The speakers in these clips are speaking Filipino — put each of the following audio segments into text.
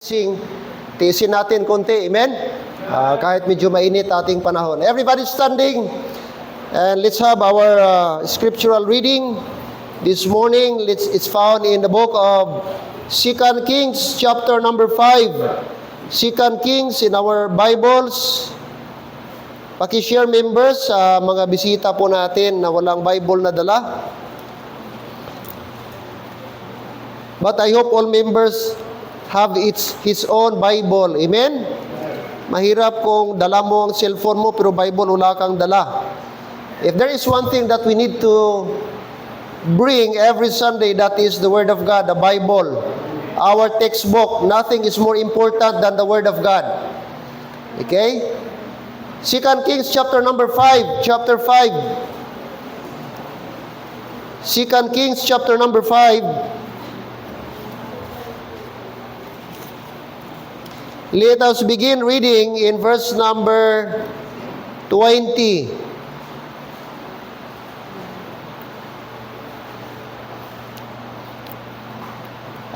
Tiisin natin konti, amen? Kahit medyo mainit ating panahon. Everybody standing, and let's have our scriptural reading. This morning, it's found in the book of 2 Kings, chapter number 5. 2 Kings in our Bibles. Paki-share members sa mga bisita po natin na walang Bible na dala. But I hope all members have his own Bible. Amen? Mahirap kung dala mo ang cellphone mo pero Bible wala kang dala. If there is one thing that we need to bring every Sunday, that is the Word of God, the Bible. Our textbook. Nothing is more important than the Word of God. Okay? 2 Kings chapter number 5. Chapter 5. 2 Kings chapter number 5. Let us begin reading in verse number 20.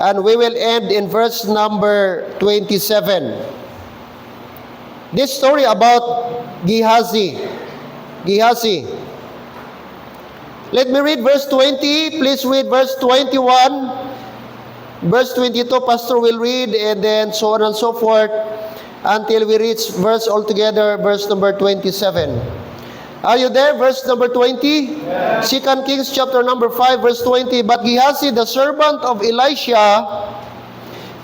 And we will end in verse number 27. This story about Gehazi. Let me read verse 20. Please read verse 21. Verse 22, Pastor will read, and then so on and so forth, until we reach verse altogether, verse number 27. Are you there? Verse number 20? Yes. 2 Kings chapter number 5, verse 20. But Gehazi, the servant of Elisha,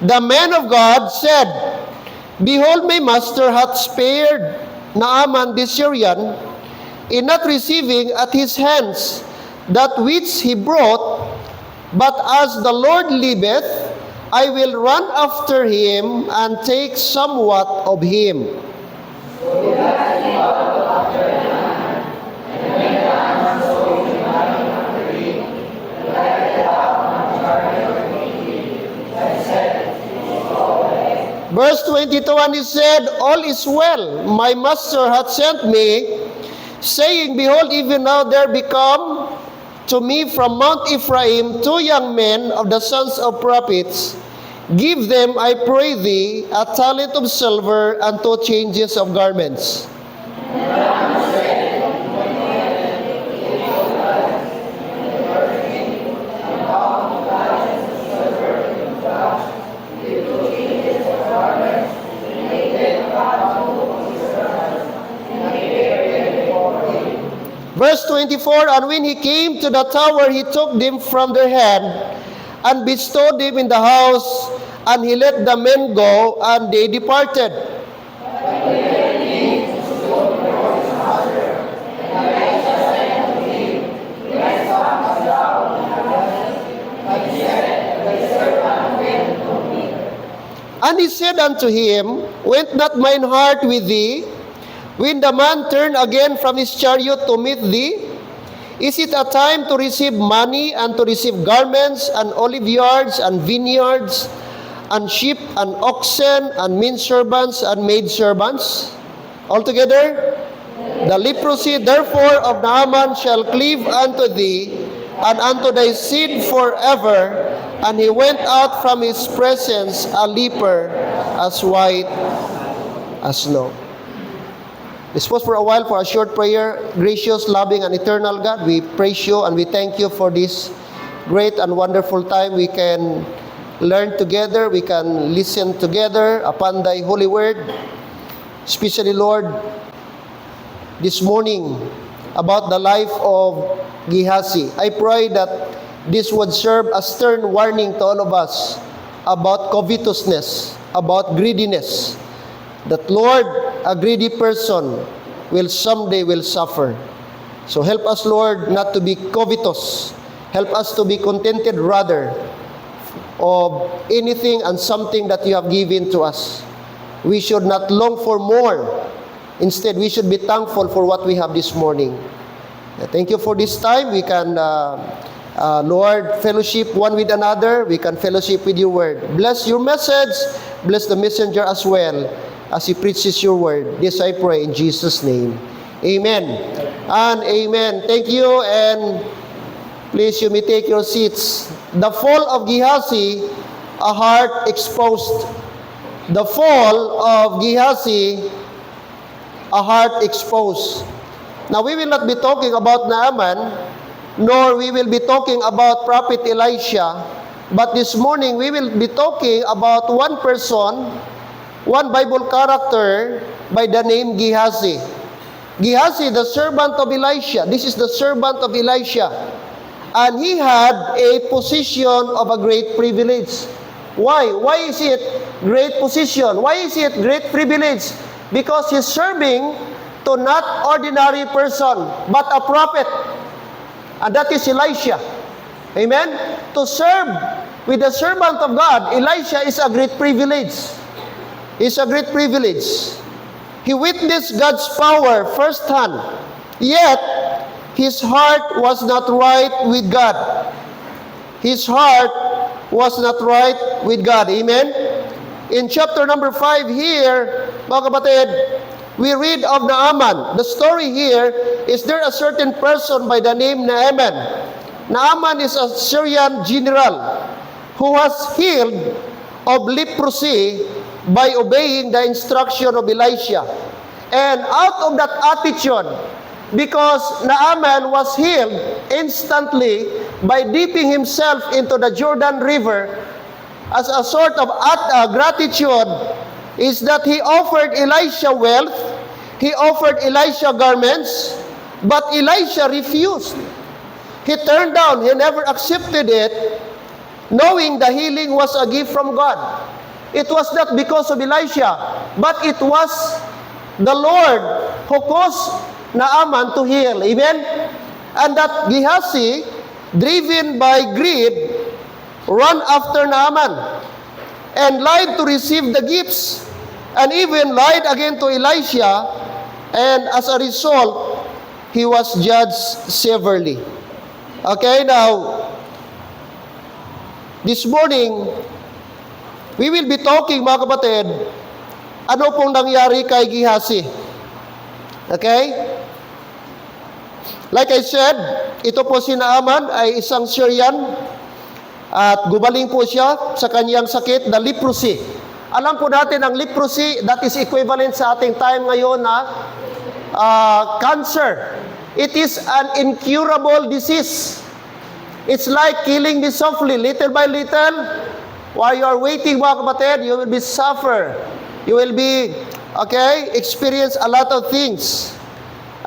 the man of God, said, Behold, my master hath spared Naaman the Syrian, in not receiving at his hands that which he brought, but as the Lord liveth, I will run after him and take somewhat of him. Verse 22, and he said, All is well, my master hath sent me, saying, Behold, even now there become to me from Mount Ephraim 2 young men of the sons of prophets. Give them, I pray thee, a talent of silver and 2 changes of garments. Verse 24, and when he came to the tower, he took them from their hand and bestowed them in the house, and he let the men go, and they departed. And he said unto him, Went not mine heart with thee, when the man turned again from his chariot to meet thee? Is it a time to receive money and to receive garments and olive yards and vineyards and sheep and oxen and men servants and maid servants? Altogether, the leprosy therefore of Naaman shall cleave unto thee and unto thy seed forever. And he went out from his presence a leper, as white as snow. Let's pause for a while for a short prayer. Gracious, loving, and eternal God, we praise you and we thank you for this great and wonderful time we can learn together, we can listen together upon thy holy word. Especially, Lord, this morning about the life of Gehazi. I pray that this would serve as stern warning to all of us about covetousness, about greediness. That, Lord, a greedy person will someday suffer. So help us, Lord, not to be covetous. Help us to be contented rather of anything and something that you have given to us. We should not long for more. Instead, we should be thankful for what we have this morning. Thank you for this time. We can, Lord, fellowship one with another. We can fellowship with your word. Bless your message. Bless the messenger as well, as he preaches your word. This I pray in Jesus' name. Amen. And amen. Thank you, and please you may take your seats. The fall of Gehazi, a heart exposed. the fall of Gehazi, a heart exposed. Now, we will not be talking about Naaman, nor we will be talking about Prophet Elisha, but this morning we will be talking about one person, one Bible character by the name Gehazi. Gehazi, the servant of Elisha. This is the servant of Elisha. And he had a position of a great privilege. Why? Why is it great position? Why is it great privilege? Because he's serving to not ordinary person, but a prophet. And that is Elisha. Amen? To serve with the servant of God, Elisha is a great privilege. It's a great privilege. He witnessed God's power firsthand. Yet, his heart was not right with God. His heart was not right with God. Amen? In chapter number 5 here, mga kapatid, we read of Naaman. The story here is there a certain person by the name Naaman. Naaman is a Syrian general who was healed of leprosy by obeying the instruction of Elisha. And out of that attitude, because Naaman was healed instantly by dipping himself into the Jordan River, as a sort of gratitude, is that he offered Elisha wealth, he offered Elisha garments, but Elisha refused. He turned down, he never accepted it, knowing the healing was a gift from God. It was not because of Elisha, but it was the Lord who caused Naaman to heal. Amen? And that Gehazi, driven by greed, ran after Naaman and lied to receive the gifts, and even lied again to Elisha, and as a result, he was judged severely. Okay, now, this morning, we will be talking, mga kapatid, ano pong nangyari kay Gehazi. Okay? Like I said, ito po si Naaman ay isang Syrian at gumaling po siya sa kanyang sakit na leprosy. Alam po natin ang leprosy, that is equivalent sa ating time ngayon na cancer. It is an incurable disease. It's like killing me softly, little by little. While you are waiting, mga kapatid, you will be suffer. You will be, experience a lot of things.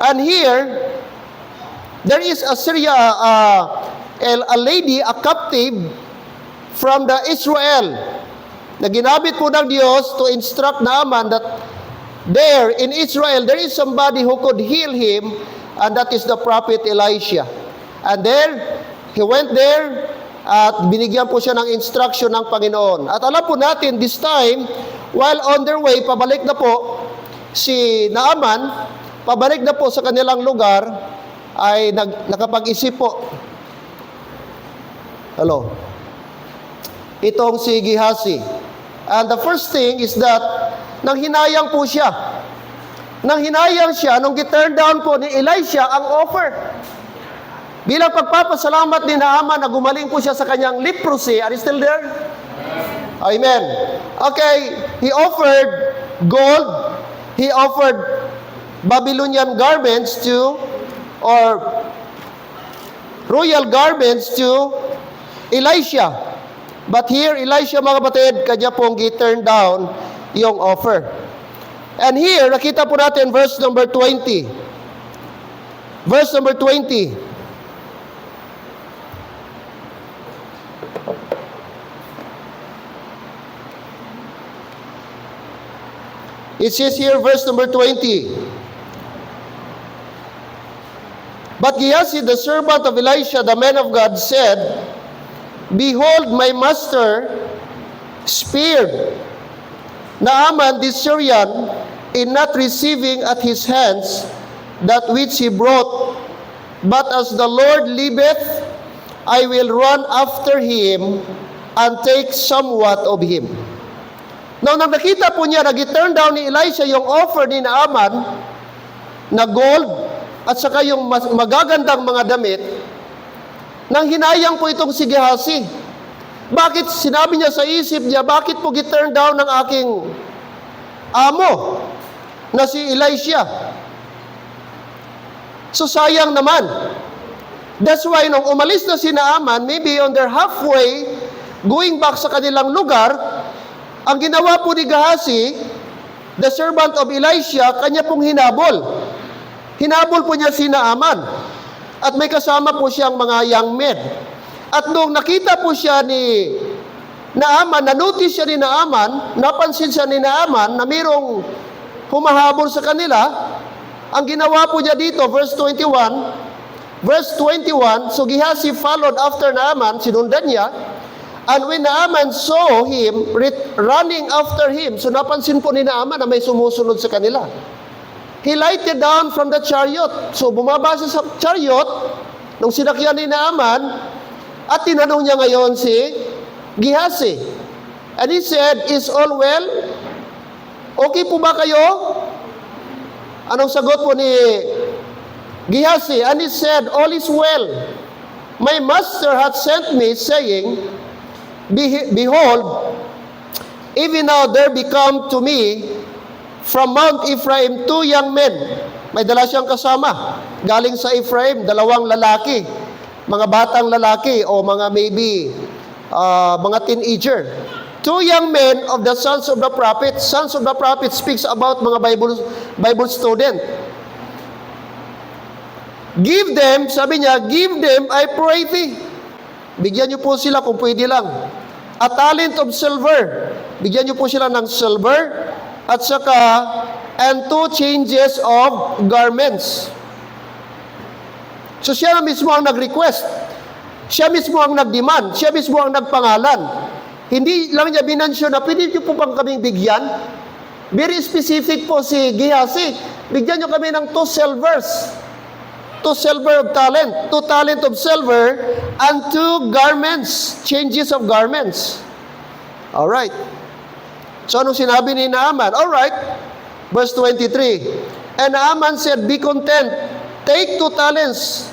And here, there is a Syria, a lady, a captive from the Israel, na ginamit po ng Diyos to instruct Naaman that there in Israel, there is somebody who could heal him, and that is the prophet Elisha. And there, he went there, at binigyan po siya ng instruction ng Panginoon. At alam po natin, this time, while on their way, pabalik na po si Naaman, pabalik na po sa kanilang lugar, ay nakapag-isip po. Hello? Itong si Gehazi. And the first thing is that, nang hinayang po siya. Nang hinayang siya, nung gi-turn down po ni Elisha ang offer. Bilang pagpapasalamat ni Naaman na gumaling po siya sa kanyang leprosy. Are you still there? Amen. Okay, he offered gold, he offered Babylonian garments or royal garments to Elisha. But here, Elisha, mga kapatid, kanya pong gi-turn down yung offer. And here, nakita po natin verse number 20. Verse number 20. It says here, verse number 20. But Gehazi, the servant of Elisha, the man of God, said, Behold, my master spared Naaman the Syrian in not receiving at his hands that which he brought. But as the Lord liveth, I will run after him and take somewhat of him. Now, nang nakita po niya, nag-turn down ni Elisha yung offer ni Naaman na gold at saka yung magagandang mga damit, nang hinayang po itong si Gehazi. Bakit sinabi niya sa isip niya, bakit po gi-turn down ng aking amo na si Elisha? So sayang naman. That's why nung umalis na si Naaman, maybe on their halfway, going back sa kanilang lugar, ang ginawa po ni Gehazi, the servant of Elisha, kanya pong hinabol. Hinabol po niya si Naaman. At may kasama po siyang mga young men. At nung nakita po siya ni Naaman, na-notice siya ni Naaman, napansin siya ni Naaman na mayroong humahabol sa kanila, ang ginawa po niya dito, verse 21, so Gehazi followed after Naaman, sinundan niya, and when Naaman saw him running after him, so napansin po ni Naaman na may sumusunod sa kanila. He lighted down from the chariot. So bumaba siya sa chariot, nung sinakyan ni Naaman, at tinanong niya ngayon si Gehazi. And he said, "Is all well? Okay po ba kayo?" Anong sagot po ni Gehazi? And he said, "All is well. My master hath sent me, saying, Behold, even now there become to me from Mount Ephraim 2 young men." May dala siyang kasama. Galing sa Ephraim, 2 lalaki. Mga batang lalaki o mga maybe mga teenager. 2 young men of the sons of the prophet. Sons of the prophet speaks about mga Bible student. Give them, sabi niya, give them, I pray thee. Bigyan niyo po sila kung pwede lang. A talent of silver. Bigyan niyo po sila ng silver. At saka, and 2 changes of garments. So siya na mismo ang nag-request. Siya mismo ang nag-demand. Siya mismo ang nagpangalan. Hindi lang niya binansyon na, pwede niyo po bang kaming bigyan? Very specific po si Gehazi. Bigyan niyo kami ng 2 silvers. 2 silver of talent. 2 talent of silver and 2 garments. Changes of garments. Alright. So anong sinabi ni Naaman? Alright. Verse 23. And Naaman said, "Be content. Take 2 talents."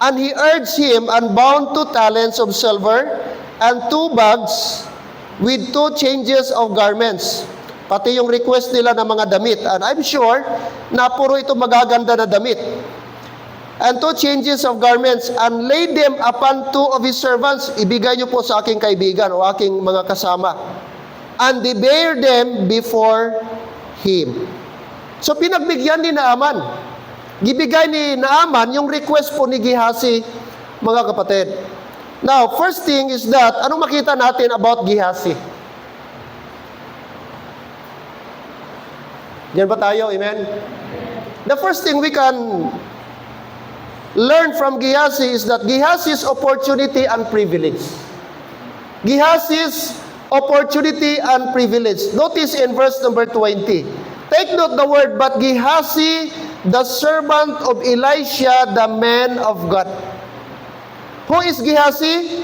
And he urged him and bound 2 talents of silver and 2 bags with 2 changes of garments. Pati yung request nila ng mga damit. And I'm sure na puro ito magaganda na damit. And 2 changes of garments, and laid them upon 2 of his servants. Ibigay niyo po sa aking kaibigan o aking mga kasama. And they bare them before him. So pinagbigyan ni Naaman. Gibigay ni Naaman yung request po ni Gehazi, mga kapatid. Now, first thing is that, anong makita natin about Gehazi? Diyan ba tayo? Amen? The first thing we can learn from Gehazi is that Gehazi's opportunity and privilege. Gehazi's opportunity and privilege. Notice in verse number 20. Take note the word, but Gehazi, the servant of Elisha, the man of God. Who is Gehazi?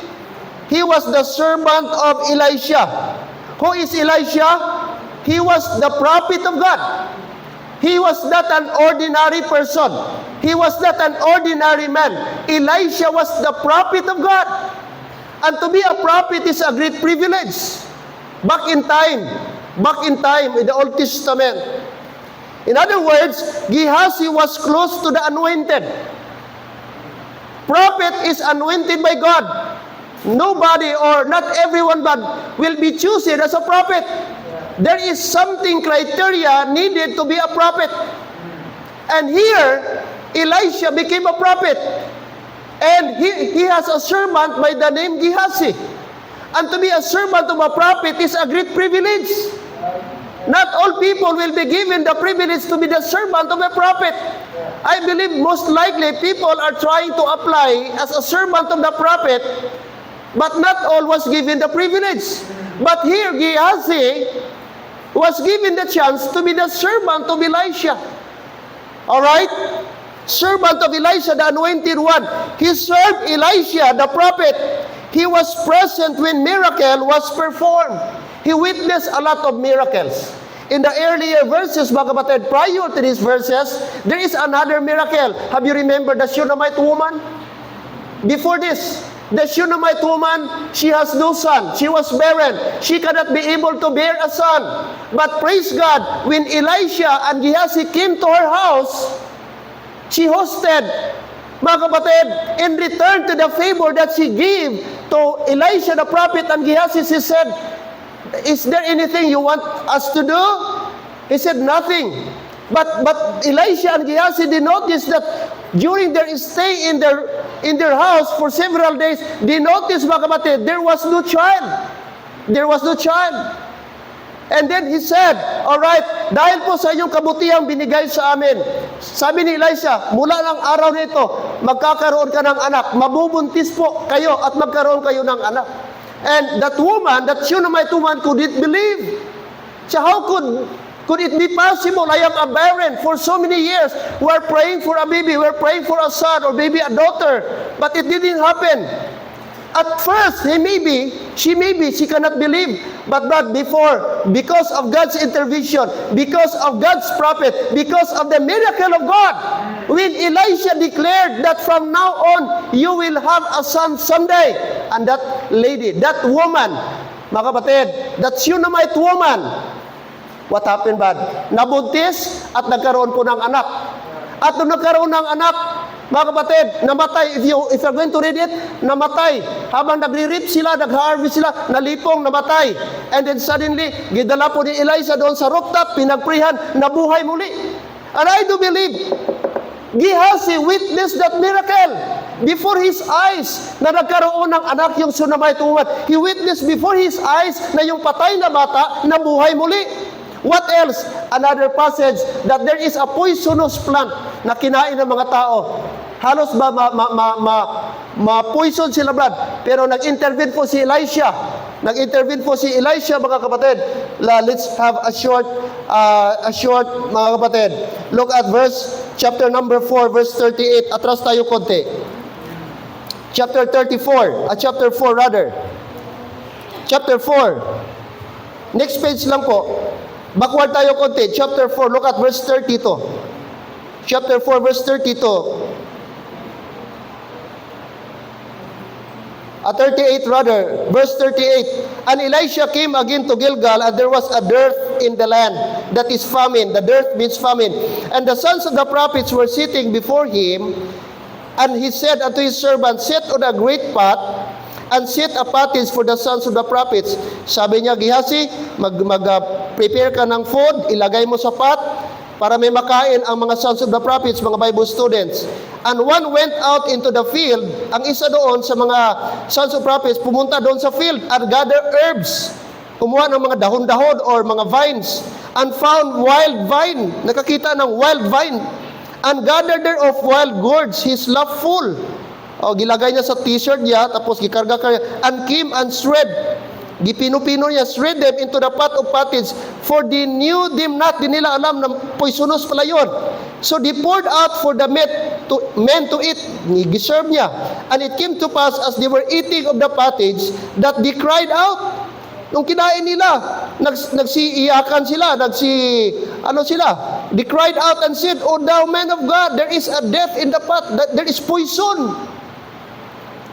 He was the servant of Elisha. Who is Elisha? He was the prophet of God. He was not an ordinary person. He was not an ordinary man. Elisha was the prophet of God. And to be a prophet is a great privilege. Back in time in the Old Testament. In other words, Gehazi was close to the anointed. Prophet is anointed by God. Nobody or not everyone but will be chosen as a prophet. There is something criteria needed to be a prophet. And here, Elisha became a prophet. And he has a servant by the name Gehazi. And to be a servant of a prophet is a great privilege. Not all people will be given the privilege to be the servant of a prophet. I believe most likely people are trying to apply as a servant of the prophet, but not all was given the privilege. But here, Gehazi was given the chance to be the servant of Elisha. Alright? Servant of Elisha, the anointed one. He served Elisha, the prophet. He was present when miracle was performed. He witnessed a lot of miracles. In the earlier verses, mga kapatid, prior to these verses, there is another miracle. Have you remembered the Shunammite woman? Before this, The Shunammite woman, she has no son. She was barren. She cannot be able to bear a son. But praise God, when Elisha and Gehazi came to her house, she hosted, mga kapatid, in return to the favor that she gave to Elisha the prophet and Gehazi, she said, is there anything you want us to do? He said, nothing. But Elisha and Gehazi, they noticed that during their stay in their house for several days, they noticed, mga kapatid, there was no child. There was no child. And then he said, alright, dahil po sa inyong kabutihang binigay sa amin, sabi ni Elisha, mula ng araw nito, magkakaroon ka ng anak. Mabubuntis po kayo at magkaroon kayo ng anak. And that woman, that Shunammite woman, couldn't believe. So how could it be possible? I am a barren for so many years. We're praying for a baby. We're praying for a son or maybe a daughter. But it didn't happen. At first, she cannot believe. But because of God's intervention, because of God's prophet, because of the miracle of God, when Elisha declared that from now on, you will have a son someday. And that lady, that woman, mga kapatid, that Shunammite woman, what happened, bad? Nabuntis at nagkaroon po ng anak. At nung nagkaroon ng anak, mga kapatid, namatay. If you're going to read it, namatay. Habang nagre-rip sila, nag-harvest sila, nalipong, namatay. And then suddenly, gidala po ni Elisha doon sa rooftop, pinagprihan, nabuhay muli. And I do believe, Gehazi witnessed that miracle before his eyes na nagkaroon ng anak yung Shunammite woman. He witnessed before his eyes na yung patay na bata, nabuhay muli. What else? Another passage that there is a poisonous plant na kinain ng mga tao. Halos ba ma-poison sila, brad. Pero nag-intervene po si Elisha. Nag-intervene po si Elisha, mga kapatid. Let's have a short, mga kapatid. Look at chapter number 4, verse 38. Atras tayo konti. Chapter 4 rather. Chapter 4. Next page lang po. Backward tayo konti. Chapter 4, look at verse 32. Chapter 4, verse 32. 38 rather. Verse 38. And Elisha came again to Gilgal, and there was a dearth in the land. That is famine. The dearth means famine. And the sons of the prophets were sitting before him, and he said unto his servant, Set on a great pot, and set a pottage for the sons of the prophets. Sabi niya, Gehazi, prepare ka ng food, ilagay mo sa pot, para may makain ang mga sons of the prophets, mga Bible students. And one went out into the field, ang isa doon sa mga sons of prophets, pumunta doon sa field and gather herbs. Kumuha ng mga dahon-dahon or mga vines, and found wild vine, nakakita ng wild vine, and gathered thereof wild gourds, his lap full. O, gilagay niya sa t-shirt niya, tapos gikarga ka, and came and shred. Gipino-pino niya, shred them into the pot of pottage, for they knew them not, di nila alam na poisonous pala yun. So they poured out for the men to eat. Giserve niya. And it came to pass, as they were eating of the pottage, that they cried out. Nung kinain nila, nagsiiyakan sila, they cried out and said, O thou man of God, there is a death in the pot, there is poison.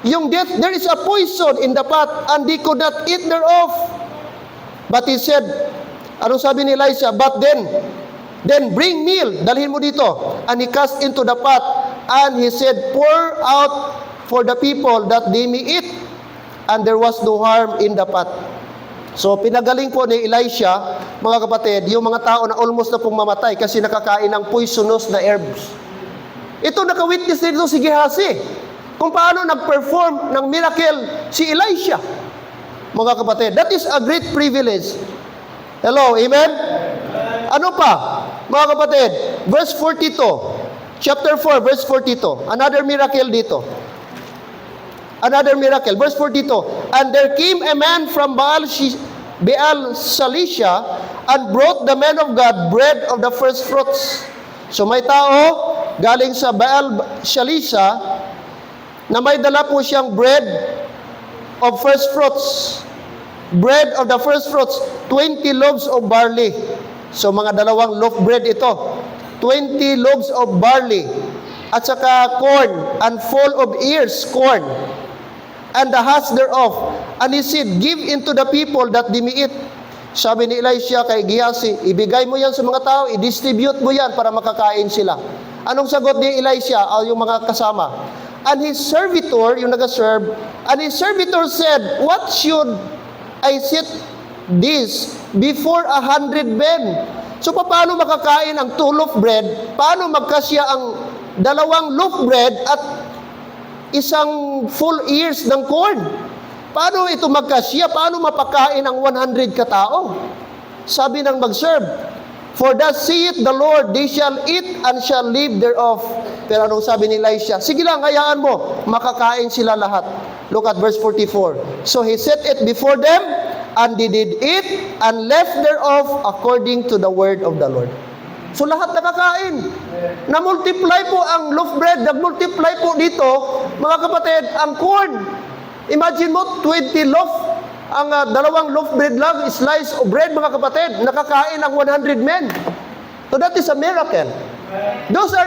Yung death, there is a poison in the pot, and they could not eat thereof. But he said, anong sabi ni Elisha? But then bring meal, dalhin mo dito. And he cast into the pot, and he said, Pour out for the people that they may eat. And there was no harm in the pot. So, pinagaling po ni Elisha, mga kapatid, yung mga tao na almost na pong mamatay kasi nakakain ng poisonous na herbs. Ito, nakawitness dito si Gehazi. Kung paano nag-perform ng miracle si Elisha. Mga kapatid, that is a great privilege. Hello, amen? Ano pa? Mga kapatid, verse 42. Chapter 4, verse 42. Another miracle dito. Another miracle. Verse 42. And there came a man from Baal Shalisha, and brought the man of God bread of the first fruits. So may tao galing sa Baal Shalisha na may dala po siyang bread of first fruits. Bread of the first fruits, 20 loaves of barley. So mga dalawang loaf bread ito. 20 loaves of barley. At saka corn, and full of ears corn. and the husk thereof. And he said, give into the people that they may eat. Sabi ni Elisha kay Gehazi, ibigay mo yan sa mga tao, i-distribute mo yan para makakain sila. Anong sagot ni Elisha o yung mga kasama? And his servitor, yung nag-serve, and his servitor said, what should I set this before 100 men? So paano makakain ang 2 loaf bread? Paano magkasya ang 2 loaf bread at isang full ears ng corn? Paano ito magkasya? Paano mapakain ang 100 katao? Sabi ng mag-serve, for thus saith the Lord, they shall eat and shall live thereof. Pero anong sabi ni Elisha? Sige lang, hayaan mo, makakain sila lahat. Look at verse 44. So he set it before them, and they did eat and left thereof according to the word of the Lord. So lahat nakakain. Na-multiply po ang loaf bread, nag-multiply po dito, mga kapatid, ang corn. Imagine mo, 20 loaf, ang 2 loaf bread lang, slice of bread, mga kapatid, nakakain ang 100 men. So that is a miracle. Those are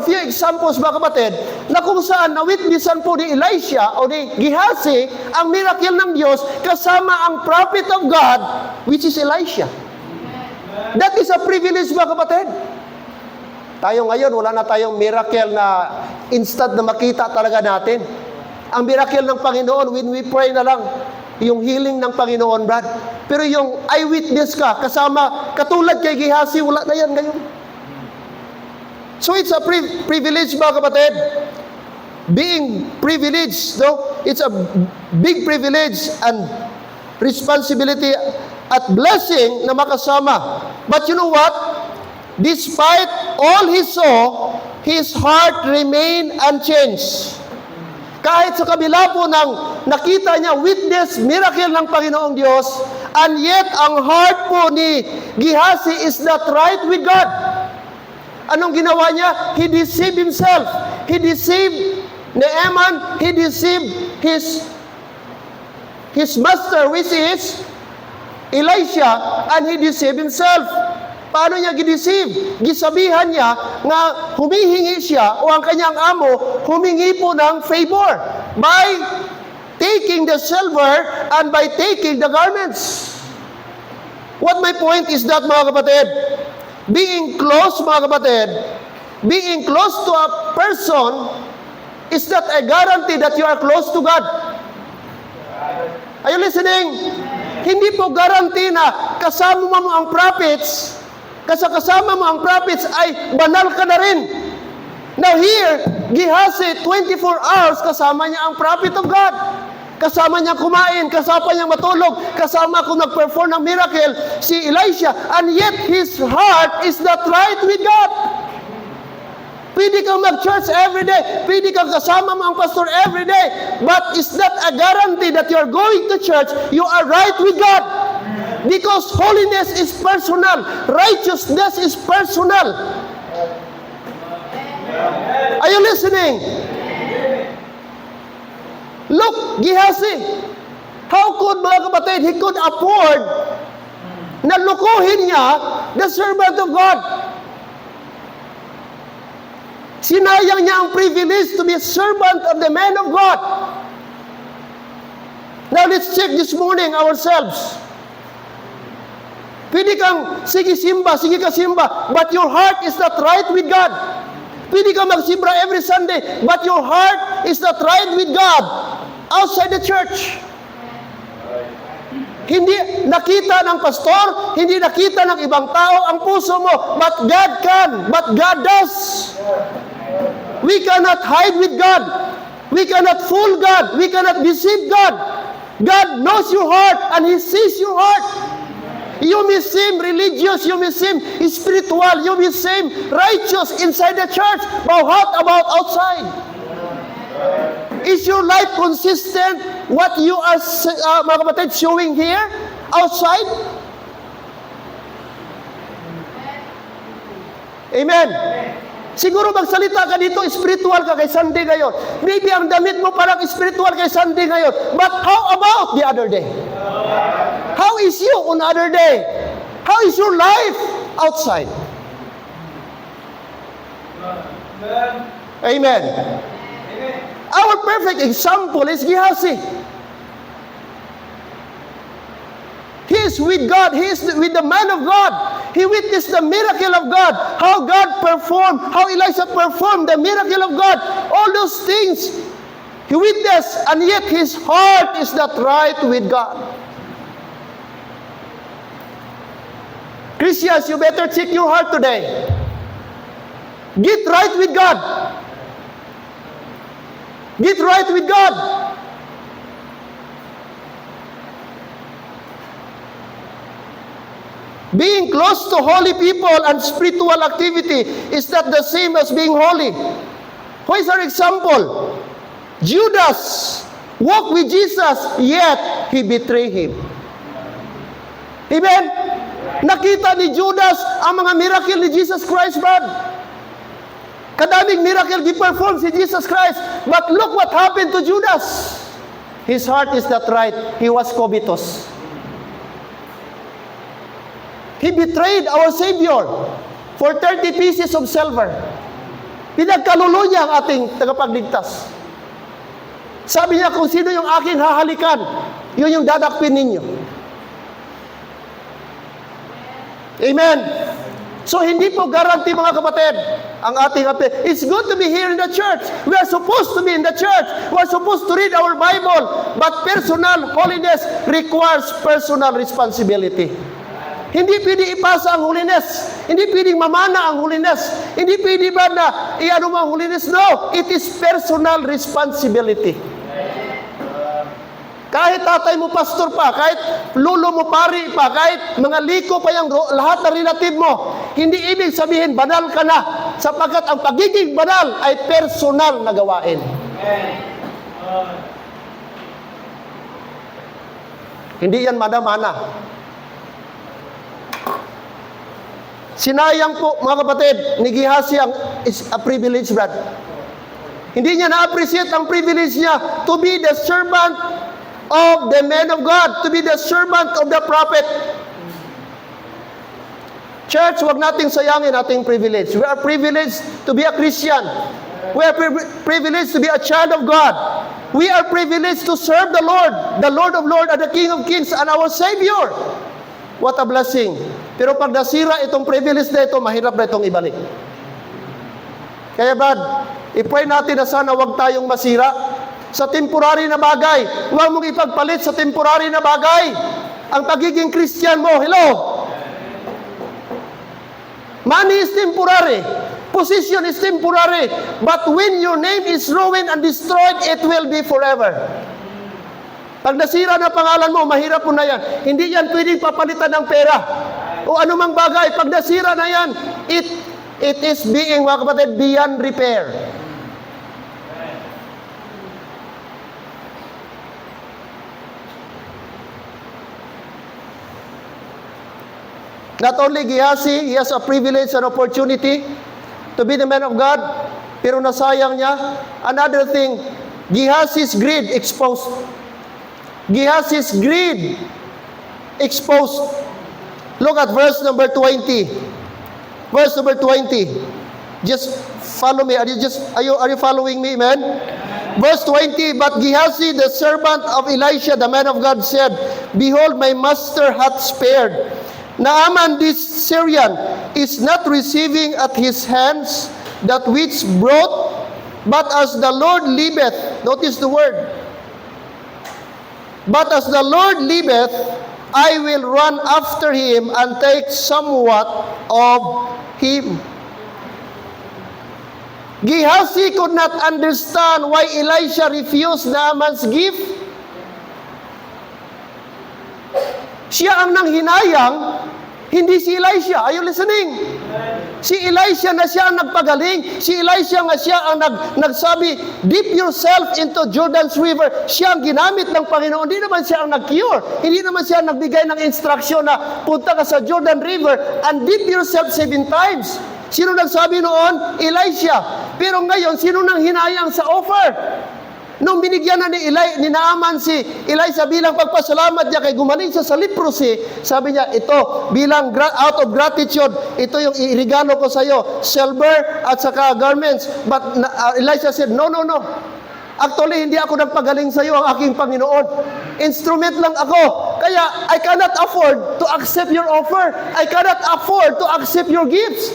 few examples, mga kapatid, na kung saan nawitnessan po ni Elisha o ni Gehazi ang miracle ng Diyos kasama ang prophet of God, which is Elisha. That is a privilege, mga kapatid. Tayo ngayon, wala na tayong miracle na instant na makita talaga natin. Ang miracle ng Panginoon, when we pray na lang, yung healing ng Panginoon, Brad. Pero yung eyewitness ka, kasama, katulad kay Gehazi, wala na yan ngayon. So it's a privilege, mga kapatid. Being privileged, no? It's a big privilege and responsibility at blessing na makasama. But you know what? Despite all he saw, his heart remained unchanged. Kahit sa kabila po ng nakita niya, witness, miracle ng Panginoong Diyos, and yet ang heart po ni Gehazi is not right with God. Anong ginawa niya? He deceived himself. He deceived Naaman. He deceived his master, which is Elisha, and he deceived himself. Paano niya gideceive? Gisabihan niya nga humihingi siya o ang kanyang amo humingi po ng favor by taking the silver and by taking the garments. What my point is that, mga kapatid, being close, mga kapatid, being close to a person is not a guarantee that you are close to God. Are you listening? Hindi po guarantee na kasama mo ang prophets, kasama mo ang prophets ay banal ka na rin. Now here, Gehazi, 24 hours kasama niya ang prophet of God. Kasama niya kumain, kasama niya matulog, kasama kung nag-perform ng miracle si Elisha, and yet his heart is not right with God. Pwede kang mag-church every day, pwede kang kasama mo ang pastor every day, but it's not a guarantee that you're going to church, you are right with God. Because holiness is personal, righteousness is personal. Are you listening? Look, Gehazi, how could, mga kapatid, he could afford na lukuhin niya the servant of God? Sinayang niya ang privilege to be a servant of the man of God. Now let's check this morning ourselves. Pwede kang, sige ka simba, but your heart is not right with God. Pwede kang magsimbra every Sunday, but your heart is not right with God outside the church. Hindi nakita ng pastor, hindi nakita ng ibang tao ang puso mo, but God can, but God does. We cannot hide with God. We cannot fool God. We cannot deceive God. God knows your heart and He sees your heart. You may seem religious, you may seem spiritual, you may seem righteous inside the church, but what about outside? Is your life consistent what you are, mga kapatid, showing here, outside? Amen. Siguro magsalita ka dito, spiritual ka kay Sunday ngayon. Maybe ang damit mo parang spiritual kay Sunday ngayon. But how about the other day? How is you on other day? How is your life outside? Amen. Our perfect example is Gehazi. He is with God. He is with the man of God. He witnessed the miracle of God. How God performed, how Elisha performed the miracle of God. All those things he witnessed, and yet his heart is not right with God. Christians, you better check your heart today. Get right with God. Get right with God. Being close to holy people and spiritual activity is not the same as being holy. Who is our example? Judas walked with Jesus, yet he betrayed him. Amen? Nakita ni Judas ang mga miracle ni Jesus Christ, Brad. Kadaming miracle gi-perform si Jesus Christ. But look what happened to Judas. His heart is not right. He was covetous. He betrayed our Savior for 30 pieces of silver. Pinagkalulo niya ang ating tagapagligtas. Sabi niya, kung sino yung aking hahalikan, yun yung dadakpin ninyo. Amen. So, hindi po guarantee, mga kapatid, ang ating apel. It's good to be here in the church. We are supposed to be in the church. We are supposed to read our Bible. But personal holiness requires personal responsibility. Hindi pwede ipasa ang holiness. Hindi pwedeng mamana ang holiness. Hindi pwede ba na iano mo ang holiness? No, it is personal responsibility. Kahit tatay mo pastor pa, kahit lolo mo pari pa, kahit mga liko pa yung lahat na relative mo, hindi ibig sabihin banal ka na, sapagkat ang pagiging banal ay personal na gawain. Hindi yan mana-mana. Sinayang po, mga kapatid, ni Gehazi is a privilege, Brad. Hindi niya na-appreciate ang privilege niya to be the servant of the man of God, to be the servant of the prophet. Church, wag nating sayangin ating privilege. We are privileged to be a Christian. We are privileged to be a child of God. We are privileged to serve the Lord of Lords, and the King of Kings, and our Savior. What a blessing. Pero pag nasira itong privilege na ito, mahirap na itong ibalik. Kaya Brad, i-pray natin na sana wag tayong masira sa temporary na bagay. Huwag mong ipagpalit sa temporary na bagay ang pagiging Christian mo. Hello? Money is temporary. Position is temporary. But when your name is ruined and destroyed, it will be forever. Pag nasira na pangalan mo, mahirap mo na yan. Hindi yan pwedeng papalitan ng pera. O anumang bagay, pag nasira na yan, it is being, mga kapatid, beyond repair. Not only Gehazi, he has a privilege and opportunity to be the man of God, pero nasayang niya. Another thing, Gehazi's greed exposed. Gehazi's greed exposed. Look at verse number 20. Verse number 20. Just follow me. Are you following me, man? Verse 20, but Gehazi, the servant of Elisha, the man of God, said, behold, my master hath spared. Naaman this Syrian is not receiving at his hands that which brought, but as the Lord liveth, notice the word, but as the Lord liveth, I will run after him and take somewhat of him. Gehazi could not understand why Elisha refused Naaman's gift. Siya ang nanghinayang, hindi si Elisha. Are you listening? Si Elisha na siya ang nagpagaling. Si Elisha nga siya ang nagsabi, dip yourself into Jordan's river. Siya ang ginamit ng Panginoon. Hindi naman siya ang nag-cure. Hindi naman siya ang nagbigay ng instruction na punta ka sa Jordan River and dip yourself 7 times. Sino nagsabi noon? Elisha. Pero ngayon, sino nang hinayang sa offer? Nung binigyan na ni Naaman si Elisha bilang pagpasalamat niya kay gumaling siya sa leprosy, sabi niya, ito, bilang out of gratitude, ito yung irigalo ko sa iyo, silver at saka garments. But Elisha said, no. Actually, hindi ako nagpagaling sa iyo, ang aking Panginoon. Instrument lang ako. Kaya, I cannot afford to accept your offer. I cannot afford to accept your gifts.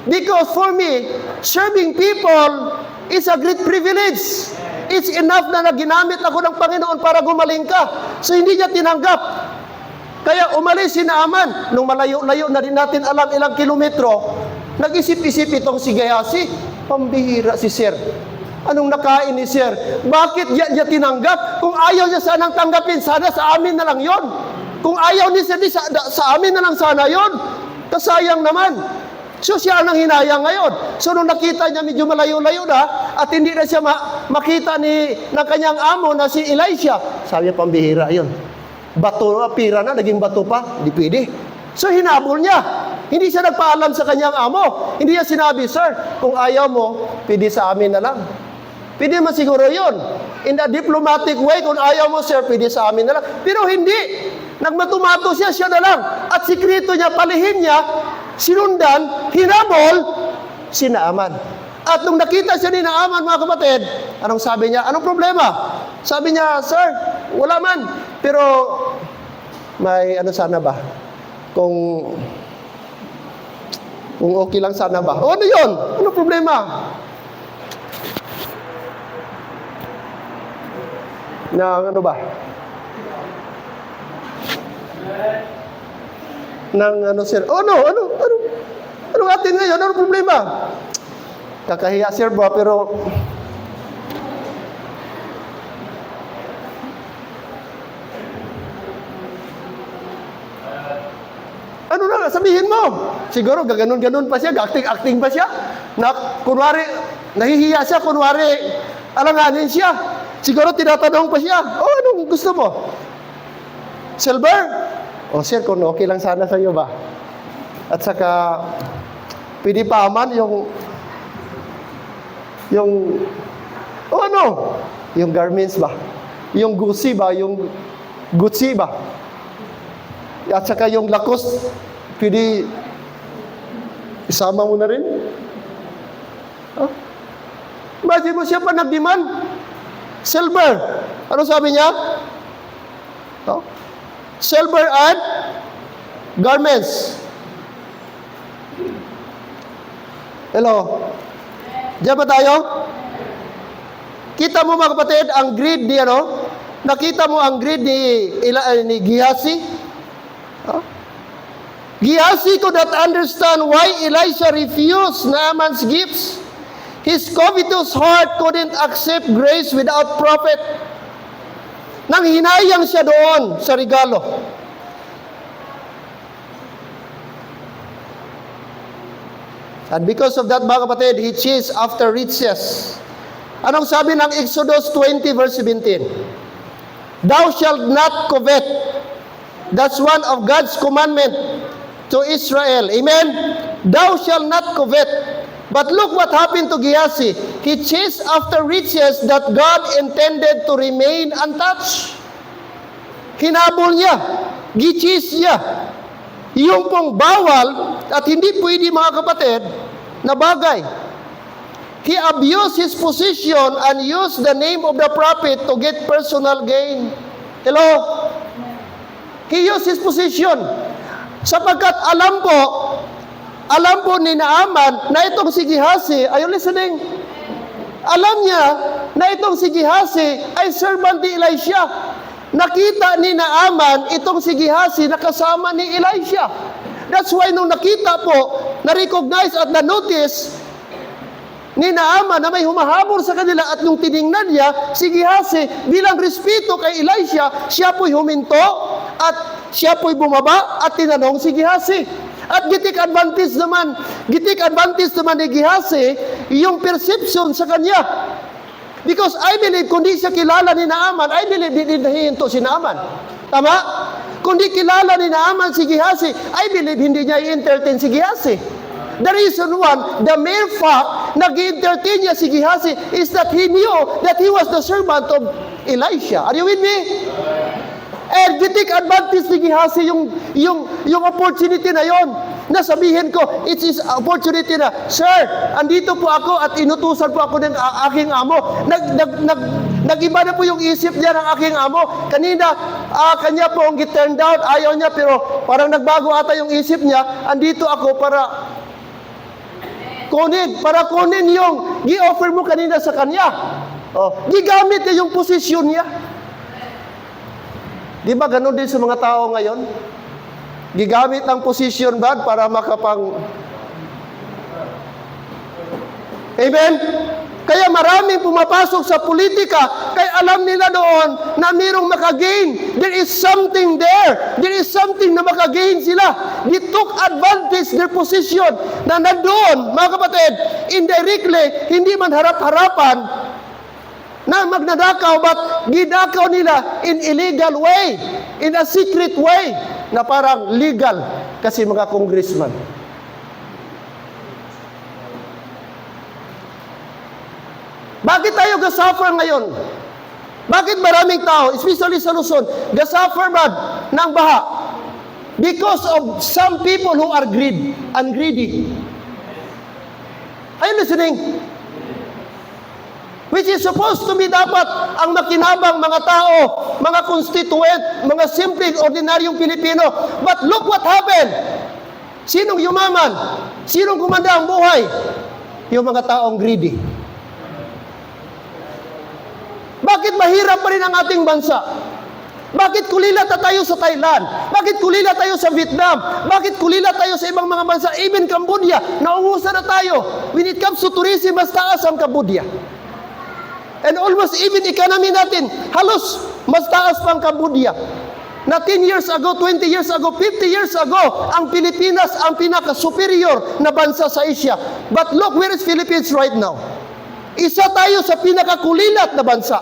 Because for me, serving people is a great privilege. It's enough na ginamit ako ng Panginoon para gumaling ka. So, hindi niya tinanggap. Kaya umalis si Naaman. Nung malayo-layo na rin natin alam ilang kilometro, nag-isip-isip itong si Gehazi. Pambihira si Sir. Anong nakain ni Sir? Bakit niya tinanggap? Kung ayaw niya sanang tanggapin, sana sa amin na lang yon. Kung ayaw ni Sir, sa amin na lang sana yon. Kasayang naman. So siya ang hinayang ngayon. So nung nakita niya medyo malayo-layo na at hindi na siya makita ng kanyang amo na si Elisha, sabi niya, pambihira yon. Bato, pira na, naging bato pa. Hindi pwede. So hinabol niya. Hindi siya nagpaalam sa kanyang amo. Hindi niya sinabi, Sir, kung ayaw mo, pwede sa amin na lang. Pwede man siguro yun. In a diplomatic way, kung ayaw mo, Sir, pwede sa amin na lang. Pero hindi. Nagmatumato siya na lang. At sikreto niya, palihim niya, sinundan, hinabol, si Naaman. At nung nakita siya ni Naaman, mga kapatid, anong sabi niya? Anong problema? Sabi niya, Sir, wala man. Pero, may ano sana ba? Kung okay lang sana ba? O ano yun? Ano problema? Na ano ba? Nang ano sir? Oh no, ano atin ngayon? Ano problema? Kakahiya sir ba, pero ano na, sabihin mo. Siguro gaganon-ganon pa siya, acting pa siya. Na kunwari, nahihiya siya, kunwari, alanganin siya. Siguro tinatanong pa siya, oh, anong gusto mo? Silver? Oh, sir, kung okay lang sana sa iyo ba? At saka, pwede pa man oh ano? Yung garments ba? Yung Gucci ba? Yung Gucci ba? At saka yung Lacoste, pwede isama mo na rin? Huh? Imagine mo siya pa nag-demand. Silver. Ano sabi niya? Huh? Silver and garments. Hello? Diyan ba tayo? Kita mo mga kapatid, ang greed ni ano? Nakita mo ang greed ni Gehazi? Huh? Gehazi could not understand why Elisha refused Naaman's gifts. His covetous heart couldn't accept grace without profit. Nang hinayang siya doon sa regalo. And because of that, mga kapatid, he chased after riches. Anong sabi ng Exodus 20 verse 17? Thou shalt not covet. That's one of God's commandment to Israel. Amen? Thou shalt not covet. But look what happened to Gehazi. He chased after riches that God intended to remain untouched. Hinabol niya. Gichis niya. Yung pong bawal at hindi pwede, mga kapatid, na bagay. He abused his position and used the name of the prophet to get personal gain. Hello? He used his position. Sapagkat alam po ni Naaman na itong si Gehazi, are you listening? Alam niya na itong si Gehazi ay servant ni Elisha. Nakita ni Naaman itong si Gehazi na kasama ni Elisha. That's why nung nakita po, na-recognize at na-notice ni Naaman na may humahabol sa kanila at nung tiningnan niya, si Gehazi bilang respeto kay Elisha, siya po'y huminto at siya po'y bumaba at tinanong si Gehazi. At gitik advantage naman ni Gehazi yung perception sa kanya. Because I believe, kung di siya kilala ni Naaman, I believe hindi nahihinto si Naaman. Tama? Kung di kilala ni Naaman si Gehazi, I believe hindi niya i-entertain si Gehazi. The reason one, the mere fact na gi-entertain niya si Gehazi is that he knew that he was the servant of Elisha. Are you with me? And gitik advantage ni Gehazi yung opportunity na yon. nasabihin ko, it is opportunity na, Sir, andito po ako at inutusan po ako ng aking amo. Nag-iba na po yung isip niya ng aking amo. Kanina, kanya po ang get-turned out, ayaw niya, pero parang nagbago ata yung isip niya. Andito ako para kunin yung gi-offer mo kanina sa kanya. Gigamit niya yung posisyon niya. Di ba ganun din sa mga tao ngayon? Gigamit ang posisyon ba para makapang... Amen? Kaya maraming pumapasok sa politika, kaya alam nila doon na mayroong makagain. There is something there. There is something na makagain sila. They took advantage their position na nandoon, mga kapatid, indirectly, hindi man harap-harapan, na magnanakaw, but gidakaw nila in illegal way, in a secret way, na parang legal kasi mga congressman. Bakit tayo gasuffer ngayon? Bakit maraming tao, especially sa Luzon, gasuffer ba ng baha? Because of some people who are greedy. Are you listening? Which is supposed to be dapat ang makinabang mga tao, mga constituent, mga simpleng, ordinaryong Pilipino. But look what happened. Sinong yumaman? Sinong gumanda ang buhay? Yung mga taong greedy. Bakit mahirap pa rin ang ating bansa? Bakit kulila tayo sa Thailand? Bakit kulila tayo sa Vietnam? Bakit kulila tayo sa ibang mga bansa? Even Cambodia, nauusan na tayo. When it comes to tourism, mas taas ang Cambodia. And almost even economy natin, halos mas taas pang Cambodia. Na 10 years ago, 20 years ago, 50 years ago, ang Pilipinas ang pinaka-superior na bansa sa Asia. But look, where is Philippines right now? Isa tayo sa pinakakulilat na bansa.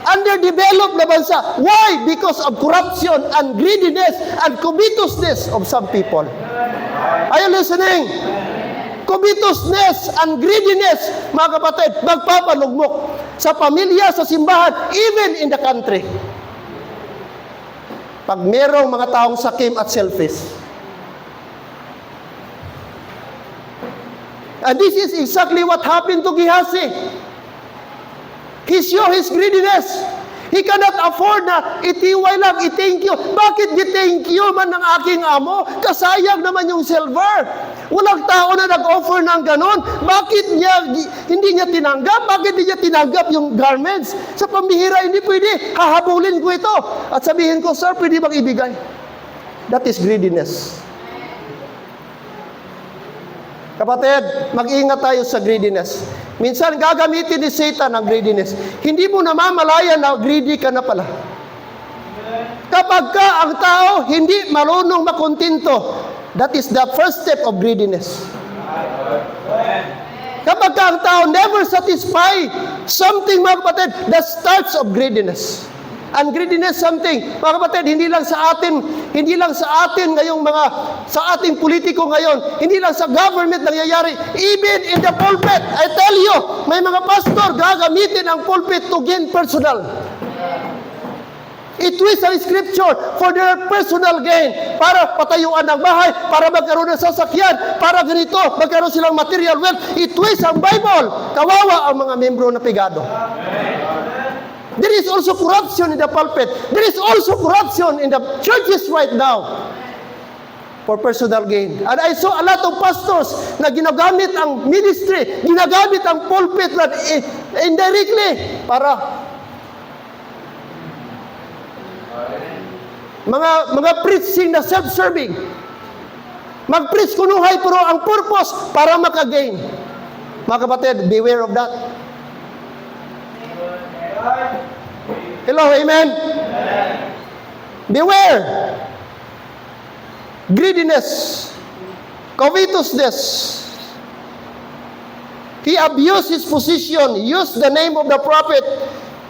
Underdeveloped na bansa. Why? Because of corruption and greediness and covetousness of some people. Are you listening? Covetousness and greediness, mga kapatid, magpapalugmok sa pamilya, sa simbahan, even in the country. Pag merong mga taong sakim at selfish. And this is exactly what happened to Gehazi. He showed his greediness. He cannot afford na itiway lang, i-thank you. Bakit di-thank you man ng aking amo? Kasayang naman yung silver. Walang tao na nag-offer ng ganon. Bakit hindi niya tinanggap? Bakit hindi niya tinanggap yung garments? Sa pambihira, hindi pwede. Hahabulin ko ito. At sabihin ko, Sir, pwede bang ibigay? That is greediness. Kapatid, mag-ingat tayo sa greediness. Minsan gagamitin ni Satan ang greediness. Hindi mo namamalayan na greedy ka na pala. Kapag ka ang tao hindi marunong makontento, that is the first step of greediness. Kapag ka ang tao never satisfy something, mga kapatid, that starts of greediness. And greediness something, mga kapatid, hindi lang sa atin ngayong sa ating politiko ngayon, hindi lang sa government nangyayari, even in the pulpit. I tell you, may mga pastor gagamitin ang pulpit to gain personal. I-twist ang scripture for their personal gain, para patayuan ng bahay, para magkaroon ng sasakyan, para ganito, magkaroon silang material wealth. I-twist ang Bible. Kawawa ang mga membro na pigado. There is also corruption in the pulpit. There is also corruption in the churches right now for personal gain. And I saw a lot of pastors na ginagamit ang ministry, ginagamit ang pulpit na indirectly para mga preaching na self-serving. Mag-preach kunuhay pero ang purpose para makagain. Mga kapatid, beware of that. Hello, amen? Beware. Greediness. Covetousness. He abused his position, used the name of the prophet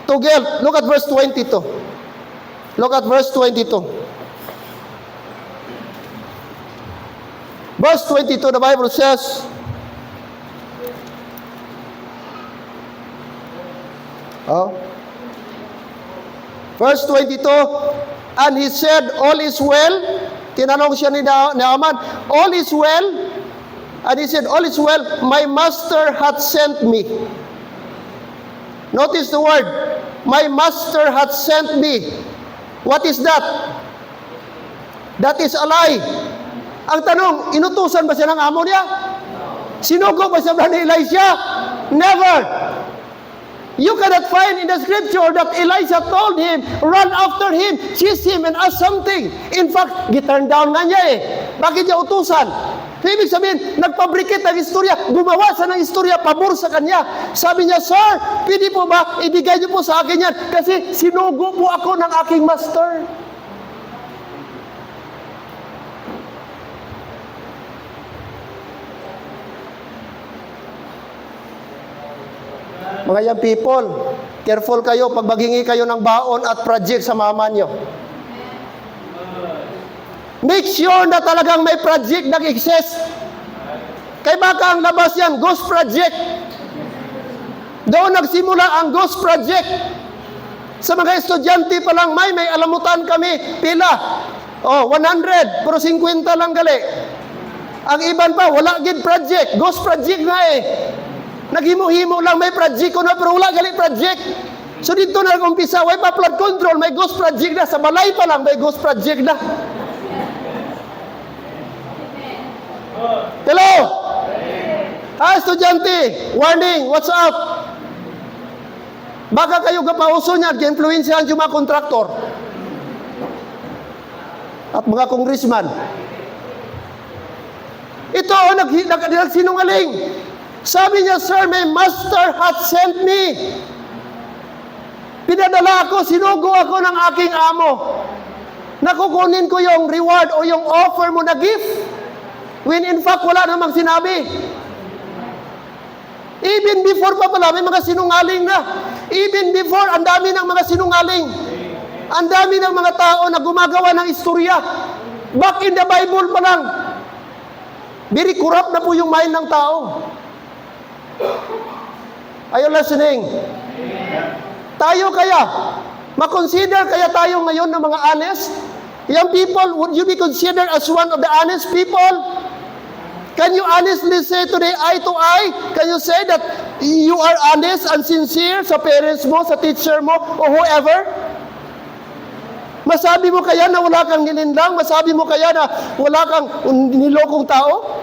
to get. Look at verse 22. Look at verse 22. Verse 22, the Bible says, verse 22, and he said, all is well, Tinanong siya ni Naaman, all is well? And he said, all is well, my master hath sent me. Notice the word, my master hath sent me. What is that? That is a lie. Ang tanong, inutusan ba siya ng amo niya? Sinugo ba siya ni Elisha? Never. You cannot find in the scripture that Elisha told him, run after him, chase him, and ask something. In fact, giturn down nga niya eh. Bakit niya utusan? Ibig sabihin, nagpabrikit ng istorya, gumawa siya ng istorya, pabor sa kanya. Sabi niya, sir, pwede po ba, ibigay niyo po sa akin yan, kasi sinugo po ako ng aking master. Mga young people, careful kayo pag maghingi kayo ng baon at project sa mama niyo. Make sure na talagang may project nag-exist. Kaya baka ang labas yan, ghost project. Doon nagsimula ang ghost project. Sa mga estudyante pa lang, may alamutan kami. Pila? 100, pero 50 lang gali. Ang iban pa, wala gid project. Ghost project na eh. Naghimo-himo lang, may project ko na, pero wala gali project. So dito na nag-umpisa, way pa flood control, may ghost project na. Sa balay pa lang, may ghost project na. Hello? Estudyante, warning, what's up? Baka kayo kapauso niya, gi-influensyahan yung mga kontraktor at mga congressman. Ito, nagsinungaling. Sabi niya, sir, my master hath sent me. Pinadala ako, sinugo ako ng aking amo. Nakukunin ko yung reward o yung offer mo na gift. When in fact, wala namang sinabi. Even before pa pala, may mga sinungaling na. Even before, ang dami ng mga sinungaling. Ang dami ng mga tao na gumagawa ng istorya. Back in the Bible pa lang. Very corrupt na po yung mind ng tao. Are you listening? Tayo kaya, makonsider kaya tayo ngayon ng mga honest? Young people, would you be considered as one of the honest people? Can you honestly say today, eye to eye? Can you say that you are honest and sincere sa parents mo, sa teacher mo, or whoever? Masabi mo kaya na wala kang nilinlang? Masabi mo kaya na wala kang nilokong tao?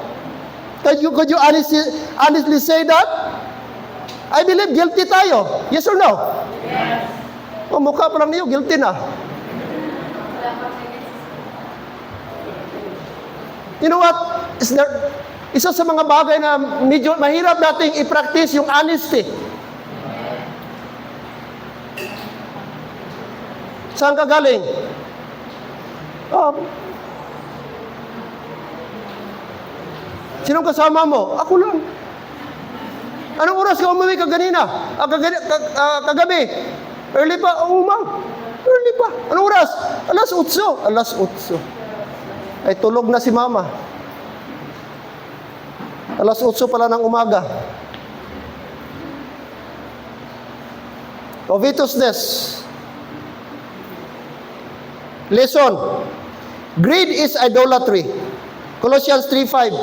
Could you honestly say that? I believe guilty tayo. Yes or no? Yes. O mukha pa lang niyo, guilty na. You know what? Isa sa mga bagay na medyo mahirap nating i-practice yung honesty. Saan ka galing? Sinong kasama mo? Ako lang. Anong oras ka umuwi kaganina? Kagabi? Early pa? Early pa. Anong oras? Alas 8. Alas 8. Ay tulog na si mama. Alas 8 pala ng umaga. Covetousness. Listen. Greed is idolatry. Colossians 3:5.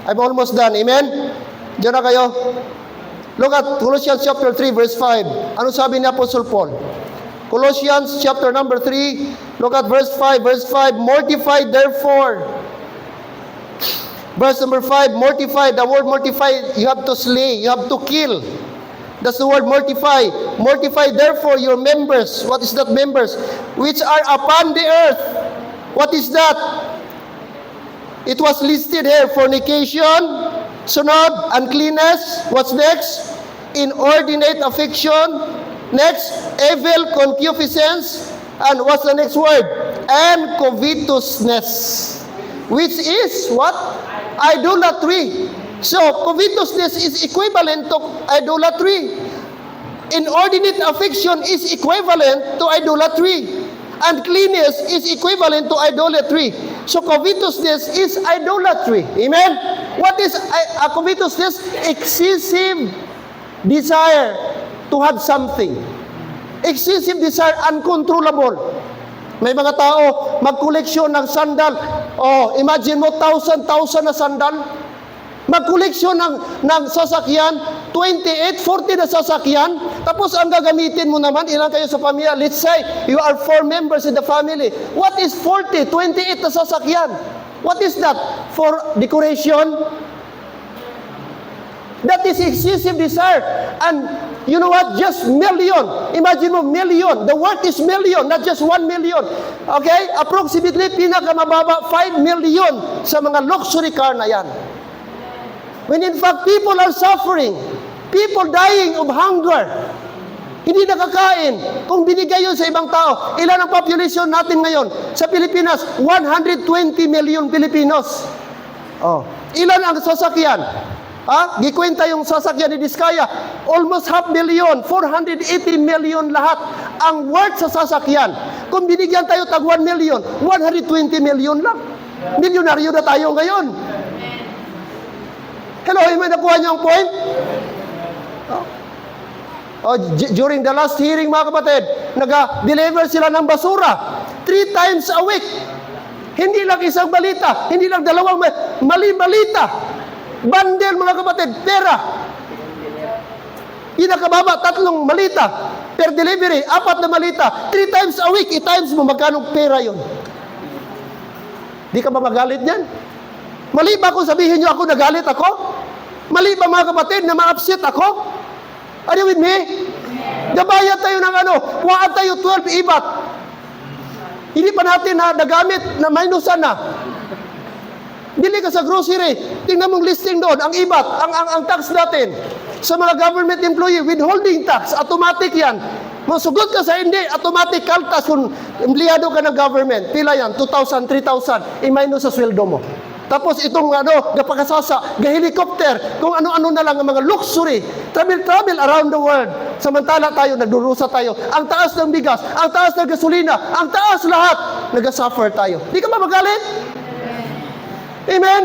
I'm almost done. Amen? Diyan na kayo. Look at Colossians chapter 3 verse 5. Ano sabi ni Apostle Paul? Colossians chapter number 3, look at verse 5. Verse 5, mortify therefore. Verse number 5, mortify. The word mortify, you have to slay, you have to kill. That's the word mortify. Mortify therefore your members. What is that members? Which are upon the earth. What is that? It was listed here, fornication, sunod, uncleanness. What's next? Inordinate affection. Next, evil concupiscence. And what's the next word? And covetousness. Which is what? Idolatry. So, covetousness is equivalent to idolatry. Inordinate affection is equivalent to idolatry. Uncleanness is equivalent to idolatry. So, covetousness is idolatry. Amen? What is covetousness? Excessive desire to have something. Excessive desire, uncontrollable. May mga tao, magkoleksyon ng sandal. Oh, imagine mo, 1,000 na sandal. Magkoleksyon ng sasakyan, 28, 40 na sasakyan. Tapos ang gagamitin mo naman, ilan kayo sa pamilya? Let's say, you are 4 members in the family. What is 40, 28 na sasakyan? What is that? For decoration? That is excessive desire. And you know what? Just million. Imagine mo, million. The worth is million, not just 1 million. Okay? Approximately, pinakamababa, 5 million sa mga luxury car na yan. When in fact, people are suffering. People dying of hunger. Hindi nakakain. Kung binigay yun sa ibang tao, ilan ang population natin ngayon? Sa Pilipinas, 120 million Filipinos. Oh. Ilan ang sasakyan? Gikwenta yung sasakyan ni Diskaya. Almost 500,000, 480 million lahat ang worth sa sasakyan. Kung binigyan tayo tag 1 million, 120 million lang. Milyonaryo na tayo ngayon. Hello, may nakuha niyo ang point? During the last hearing, mga kapatid, nag-deliver sila ng basura 3 times a week. Hindi lang isang balita, hindi lang dalawang mali-balita. Bundle, mga kapatid, pera. Pinakababa, 3 malita per delivery, 4 na malita, 3 times a week, i-times mo, magkano pera yun? Di ka ba magalit niyan? Mali ba kung sabihin niyo ako nagalit ako? Mali ba, mga kapatid, na ma-upset ako? Are you with me? Gabayad tayo ng kuhaan tayo 12 ibat. Hindi pa natin nagamit na minusan na. Bili ka sa grocery, tingnan mong listing doon, ang ibat, ang tax natin. Sa mga government employee, withholding tax, automatic yan. Masugot ka sa hindi, automatic kaltas kung empleyado ka ng government. Pila yan? 2,000, 3,000, i-minus sa sweldo mo. Tapos itong gapakasasa, ga-helicopter, kung ano-ano na lang ang mga luxury, travel around the world. Samantala tayo, nagdurusa tayo. Ang taas ng bigas, ang taas ng gasolina, ang taas lahat, nag-suffer tayo. Di ka ba magalit? Amen?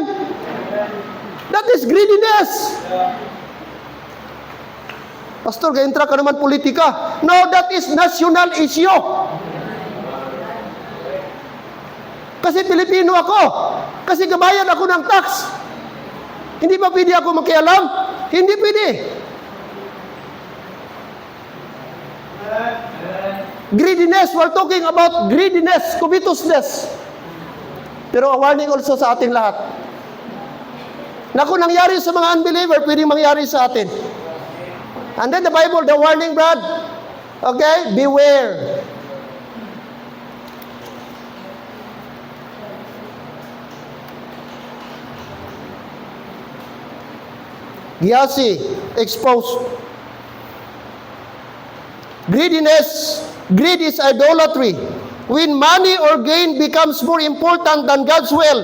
That is greediness. Pastor, ga-intra ka naman politika. No, that is national issue. Kasi Pilipino ako. Kasi gabayan ako ng tax. Hindi ba pwede ako makialam? Hindi pwede. Greediness, we're talking about greediness, covetousness. Pero a warning also sa ating lahat. Na kung nangyari sa mga unbeliever, pwedeng mangyari sa atin. And then the Bible, the warning, Brad, okay, beware. Gehazi, exposed. Greediness. Greed is idolatry. When money or gain becomes more important than God's will,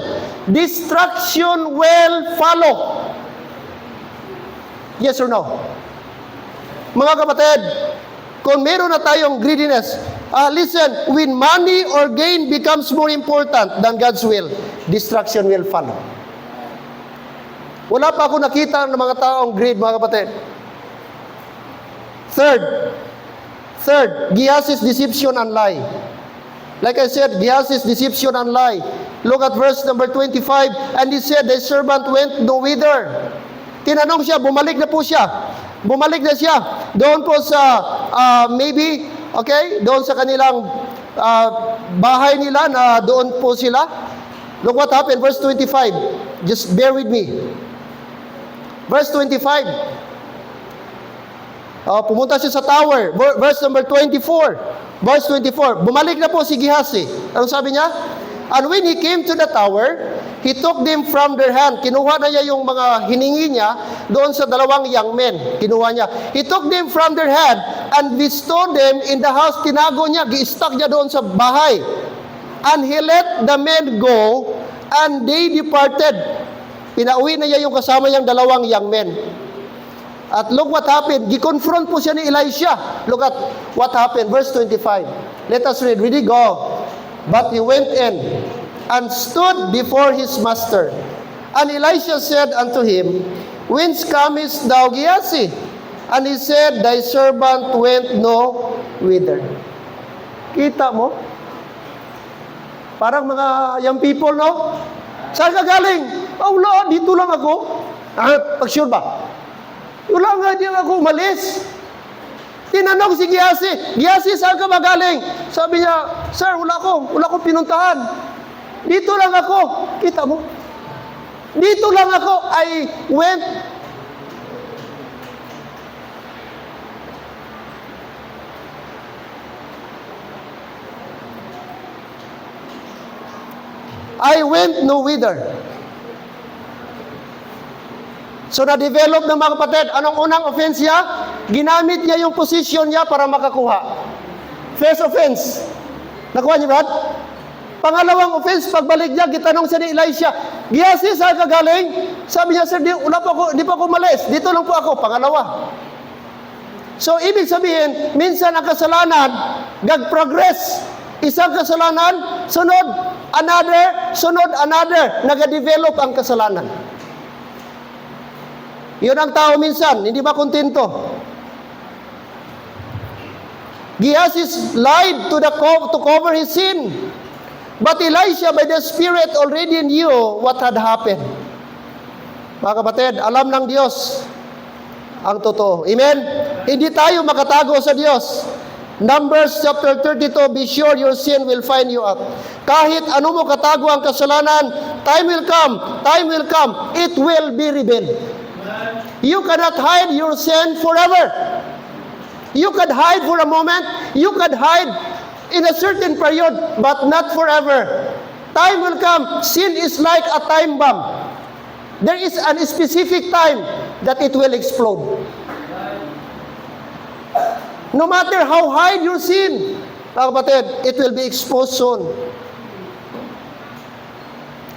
destruction will follow. Yes or no? Mga kapatid, kung meron na tayong greediness, listen, when money or gain becomes more important than God's will, destruction will follow. Wala pa ako nakita ng mga taong greed, mga kapatid. Third, Gehazi's deception and lie. Like I said, Gehazi's deception and lie. Look at verse number 25. And he said, the servant went no whither. Tinanong siya, bumalik na po siya. Bumalik na siya. Doon po sa, maybe, okay, doon sa kanilang bahay nila na doon po sila. Look what happened, verse 25. Just bear with me. Verse 25. Pumunta siya sa tower. Verse number 24. Verse 24. Bumalik na po si Gehazi. Anong sabi niya? And when he came to the tower, he took them from their hand. Kinuha na niya yung mga hiningi niya doon sa dalawang young men. Kinuha niya. He took them from their hand and bestowed them in the house. Tinago niya, gi-stack niya doon sa bahay. And he let the men go and they departed. Pinauwi na niya yung kasama niyang dalawang young men. At look what happened. Gi-confront po siya ni Elisha. Look at what happened. Verse 25. Let us read. Ready? Go. But he went in and stood before his master. And Elisha said unto him, Whence comest thou, Gehazi? And he said, Thy servant went no whither. Kita mo? Parang mga young people, no? Saan ka galing? Oh, wala, dito lang ako. Pag-sure ba? Wala nga, di ako umalis. Tinanong si Giasi, Giasi, saan ka ba galing? Sabi niya, sir, wala akong pinuntahan. Dito lang ako. Kita mo? Dito lang ako. I went no whither. So na-develop ng mga kapatid, anong unang offense niya? Ginamit niya yung position niya para makakuha. First offense. Nakuha niyo, Brad? Pangalawang offense, pagbalik niya, gitanong siya ni Elisha, Giasi, saan ka galing? Sabi niya, sir, di pa ako malis. Dito lang po ako. Pangalawa. So, ibig sabihin, minsan ang kasalanan, gag-progress. Isang kasalanan, sunod another. Nag-develop ang kasalanan. Yun ang tao minsan, hindi ba kontento? Giasi lied to cover his sin. But Elisha, by the Spirit, already knew what had happened. Mga kapatid, alam ng Diyos ang totoo. Amen? Hindi tayo makatago sa Diyos. Numbers chapter 32, be sure your sin will find you out. Kahit ano mo katago ang kasalanan, time will come, it will be revealed. You cannot hide your sin forever. You can hide for a moment, you can hide in a certain period, but not forever. Time will come. Sin is like a time bomb. There is a specific time that it will explode. No matter how hide your sin, mga kapatid, it will be exposed soon.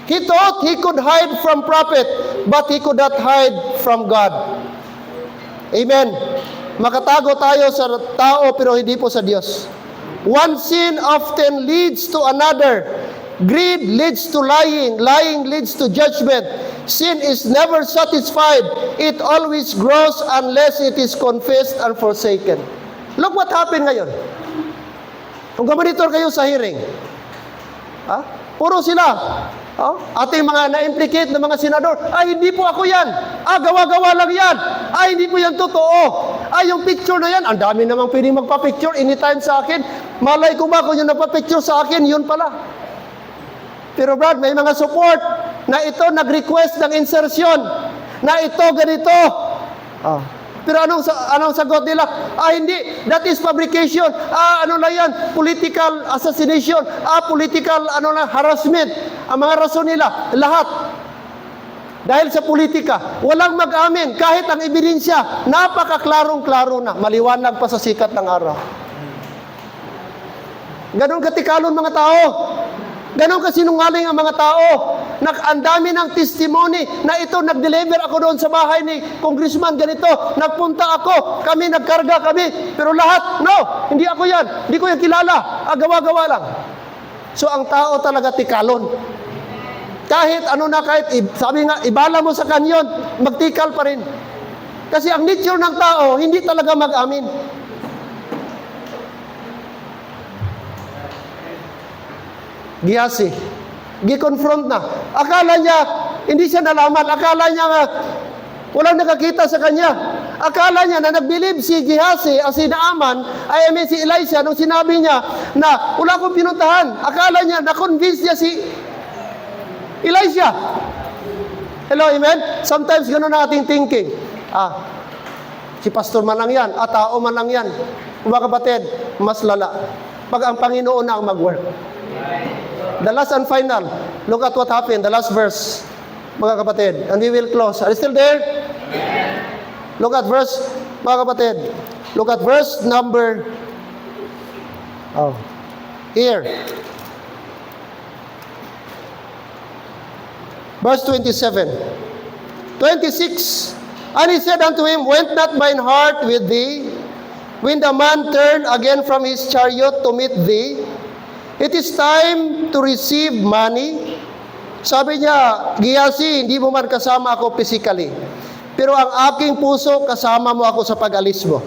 He thought he could hide from prophet, but he could not hide from God. Amen. Makatago tayo sa tao, pero hindi po sa Diyos. One sin often leads to another. Greed leads to lying. Lying leads to judgment. Sin is never satisfied. It always grows unless it is confessed and forsaken. Look what happened ngayon. Kung gamanitor kayo sa hearing, puro sila. Ating mga na-implicate na mga senador, hindi po ako yan. Gawa-gawa lang yan. Hindi po yan totoo. Yung picture na yan, ang dami namang pwedeng magpa-picture anytime sa akin. Malay ko ba kung yung nagpa-picture sa akin, yun pala. Pero Brad, may mga support na ito nag-request ng insertion, na ito ganito. Pero anong sagot nila? Hindi. That is fabrication. Ano lang yan? Political assassination. Political harassment. Ang mga rason nila, lahat. Dahil sa politika, walang mag-amin. Kahit ang ebidensya, napakaklarong-klaro na. Maliwanag pa sa sikat ng araw. Ganon katikalon mga tao. Ganon kasinungaling ang mga tao. Ang dami ng testimony na ito, nag-deliver ako doon sa bahay ni Congressman ganito, nagpunta ako, kami, nagkarga kami, pero lahat, no, hindi ako yan, hindi ko yan kilala, gawa-gawa lang. So ang tao talaga tikalon. Kahit sabi nga, ibala mo sa kanyon, magtikal pa rin. Kasi ang nature ng tao, hindi talaga mag-amin. Giasi, gi-confront na. Akala niya, hindi siya nalaman. Akala niya nga, walang nakakita sa kanya. Akala niya na nag-believe si Giasi, si Naaman, si Elisha, nung sinabi niya na wala akong pinuntahan. Akala niya, na-convince niya si Elisha. Hello, amen? Sometimes gano'n ang ating thinking. Si pastor man lang yan, tao man lang yan. Mga kapatid, mas lala. Pag ang Panginoon na ang mag-work. The last and final, look at what happened, the last verse, mga kapatid, and we will close. Are you still there? Look at verse, mga kapatid, look at verse number, here. Verse 27. 26. And he said unto him, went not mine heart with thee, when the man turned again from his chariot to meet thee? It is time to receive money. Sabi niya, Giasi, hindi mo man kasama ako physically, pero ang aking puso, kasama mo ako sa pag-alis mo.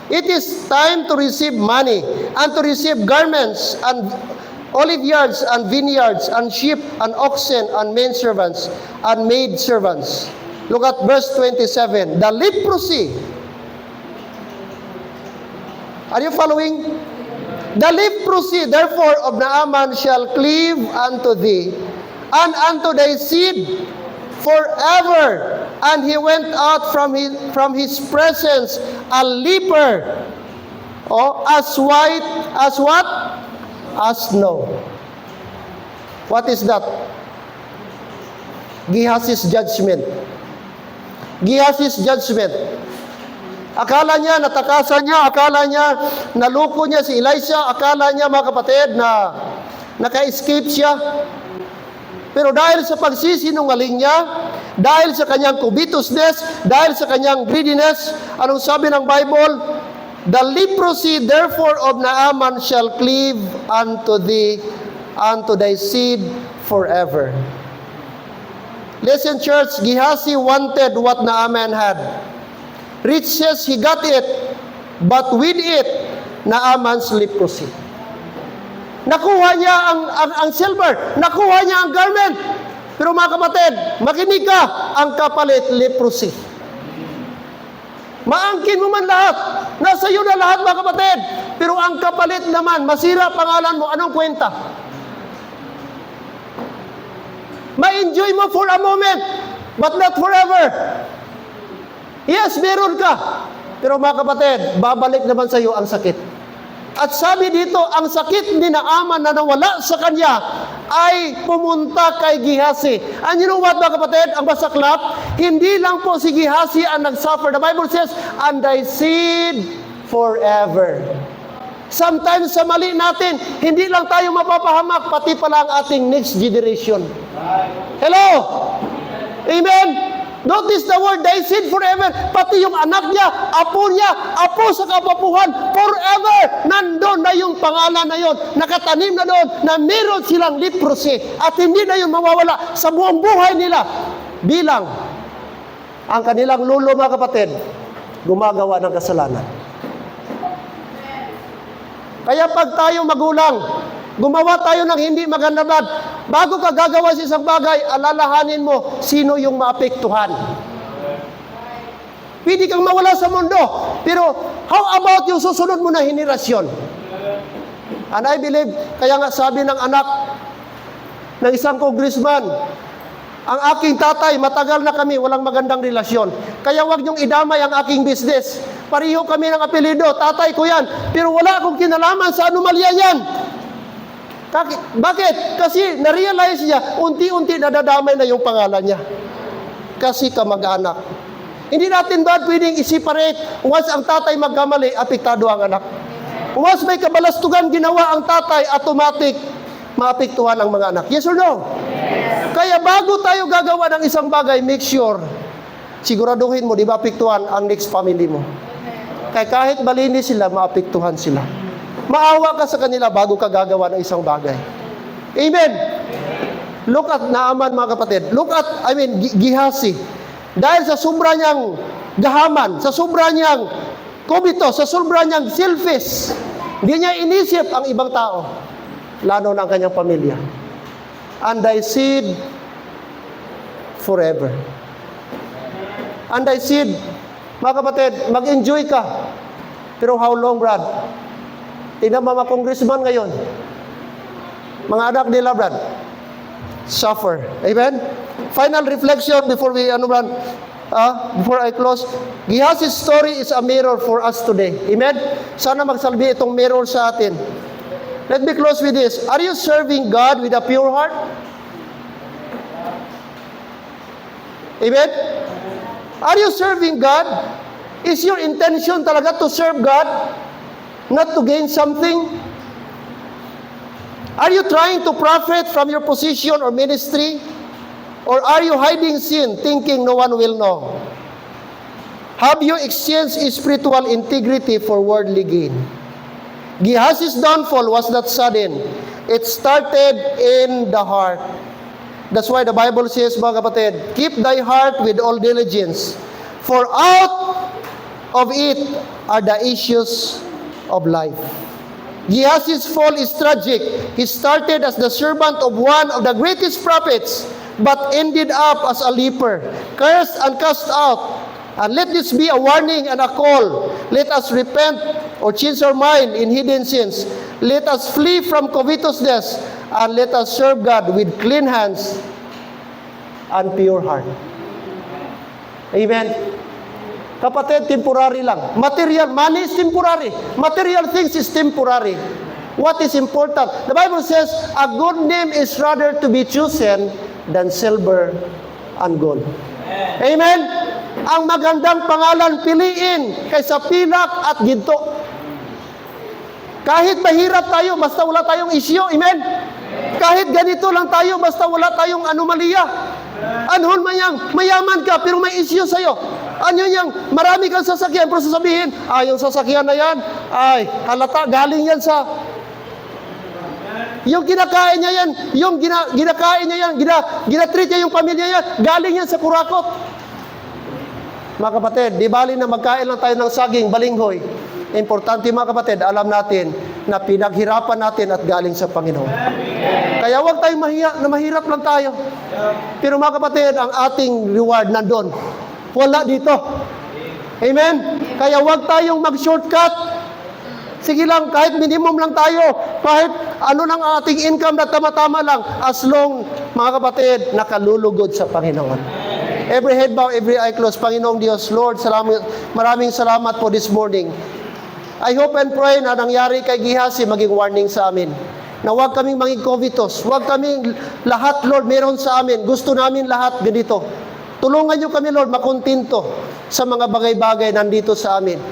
It is time to receive money and to receive garments and olive yards and vineyards and sheep and oxen and men servants and maid servants. Look at verse 27. The leprosy. Are you following? The leprosy, therefore, of Naaman shall cleave unto thee, and unto thy seed forever. And he went out from his presence a leper, as white as what? As snow. What is that? Gehazi's judgment. Gehazi's judgment. Akala niya, natakasan niya, akala niya, naluko niya si Elisha, akala niya mga kapatid na naka-escape siya. Pero dahil sa pagsisinungaling niya, dahil sa kanyang covetousness, dahil sa kanyang greediness, anong sabi ng Bible? The leprosy therefore of Naaman shall cleave unto thee, unto thy seed forever. Listen, church, Gehazi wanted what Naaman had. Riches, he got it, but with it, Naaman's leprosy. Nakuha niya ang silver, nakuha niya ang garment. Pero mga kapatid, makinig ka, ang kapalit, leprosy. Maangkin mo man lahat, nasa iyo na lahat mga kapatid. Pero ang kapalit naman, masira pangalan mo, anong kwenta? Ma-enjoy mo for a moment, but not forever. Yes, meron ka. Pero mga kapatid, babalik naman sa iyo ang sakit. At sabi dito, ang sakit ni Naaman na nawala sa kanya ay pumunta kay Gehazi. And you know what mga kapatid, ang masaklap, hindi lang po si Gehazi ang nag-suffer. The Bible says, and thy seed forever. Sometimes sa mali natin, hindi lang tayo mapapahamak, pati pala ang ating next generation. Hello? Amen? Notice the word, thy seed forever. Pati yung anak niya, apo sa kapapuhan, forever. Nandun na yung pangalan na yon, nakatanim na doon, na meron silang leprosy. At hindi na yun mawawala sa buong buhay nila. Bilang ang kanilang lolo mga kapatid, gumagawa ng kasalanan. Kaya pag tayo magulang, gumawa tayo ng hindi maganda, bago ka gagawa sa isang bagay, alalahanin mo sino yung maapektuhan. Pwede kang mawala sa mundo, pero how about yung susunod mo na henerasyon? And I believe, kaya nga sabi ng anak ng isang congressman, ang aking tatay, matagal na kami, walang magandang relasyon. Kaya wag niyong idamay ang aking business. Pareho kami ng apelido, tatay ko yan, pero wala akong kinalaman sa anomalya yan. Bakit? Kasi na-realize niya, unti-unti nadadamay na yung pangalan niya. Kasi kamag-anak. Hindi natin ba pwedeng i-separate? Once ang tatay magkamali, apektado ang anak. Once may kabalastugan ginawa ang tatay, automatic, maapektuhan ang mga anak. Yes or no? Yes. Kaya bago tayo gagawa ng isang bagay, make sure, siguraduhin mo, di ba apektuhan ang next family mo? Kaya kahit malinis sila, maapektuhan sila. Maawa ka sa kanila bago ka gagawa ng isang bagay. Amen. Look at Naaman mga kapatid. Look at, Gehazi. Dahil sa sobra niyang gahaman, sa sobra niyang kumito, sa sobra niyang selfish, hindi niya inisip ang ibang tao, lalo na ang kanyang pamilya. And thy seed forever. And thy seed, mga kapatid, mag-enjoy ka. Pero how long, Brad? Tingnan mga congressman ngayon. Mga anak nila, Brad. Suffer. Amen? Final reflection before before I close. Gehazi's story is a mirror for us today. Amen? Sana magsalbi itong mirror sa atin. Let me close with this. Are you serving God with a pure heart? Amen? Are you serving God? Is your intention talaga to serve God? Not to gain something? Are you trying to profit from your position or ministry? Or are you hiding sin, thinking no one will know? Have you exchanged spiritual integrity for worldly gain? Gehazi's downfall was not sudden. It started in the heart. That's why the Bible says, mga kapatid, keep thy heart with all diligence, for out of it are the issues of life. Gehazi's fall is tragic. He started as the servant of one of the greatest prophets, but ended up as a leper, cursed and cast out. And let this be a warning and a call. Let us repent or change our mind in hidden sins. Let us flee from covetousness, and let us serve God with clean hands and pure heart. Amen. Kapatid, temporary lang. Material, money is temporary. Material things is temporary. What is important? The Bible says, a good name is rather to be chosen than silver and gold. Amen? Ang magandang pangalan piliin kaysa pilak at ginto. Kahit mahirap tayo, basta wala tayong isyo. Amen? Kahit ganito lang tayo, basta wala tayong anomalya. Anhon mayang, mayaman ka, pero may isyo sa'yo. Ano yang, marami kang sasakyan, pero sasabihin, yung sasakyan na yan, halata, galing yan sa, yung kinakain niya yan, yung ginakain niya yan, ginatreat niya yung pamilya yan, galing yan sa kurakot. Mga kapatid, di bali na magkain lang tayo ng saging, balinghoy. Importante mga kapatid, alam natin na pinaghirapan natin at galing sa Panginoon. Kaya huwag tayong mahirap lang tayo. Pero mga kapatid, ang ating reward nandun. Wala dito. Amen? Kaya huwag tayong mag-shortcut. Sige lang, kahit minimum lang tayo, kahit ano lang ang ating income na tama-tama lang, as long, mga kapatid, nakalulugod sa Panginoon. Every head bow, every eye closed. Panginoong Diyos, Lord, maraming salamat po this morning. I hope and pray na nangyari kay Gehazi maging warning sa amin. Na huwag kaming maging covetous. Huwag kaming lahat, Lord, meron sa amin. Gusto namin lahat ganito. Tulungan niyo kami, Lord, makontento sa mga bagay-bagay nandito sa amin.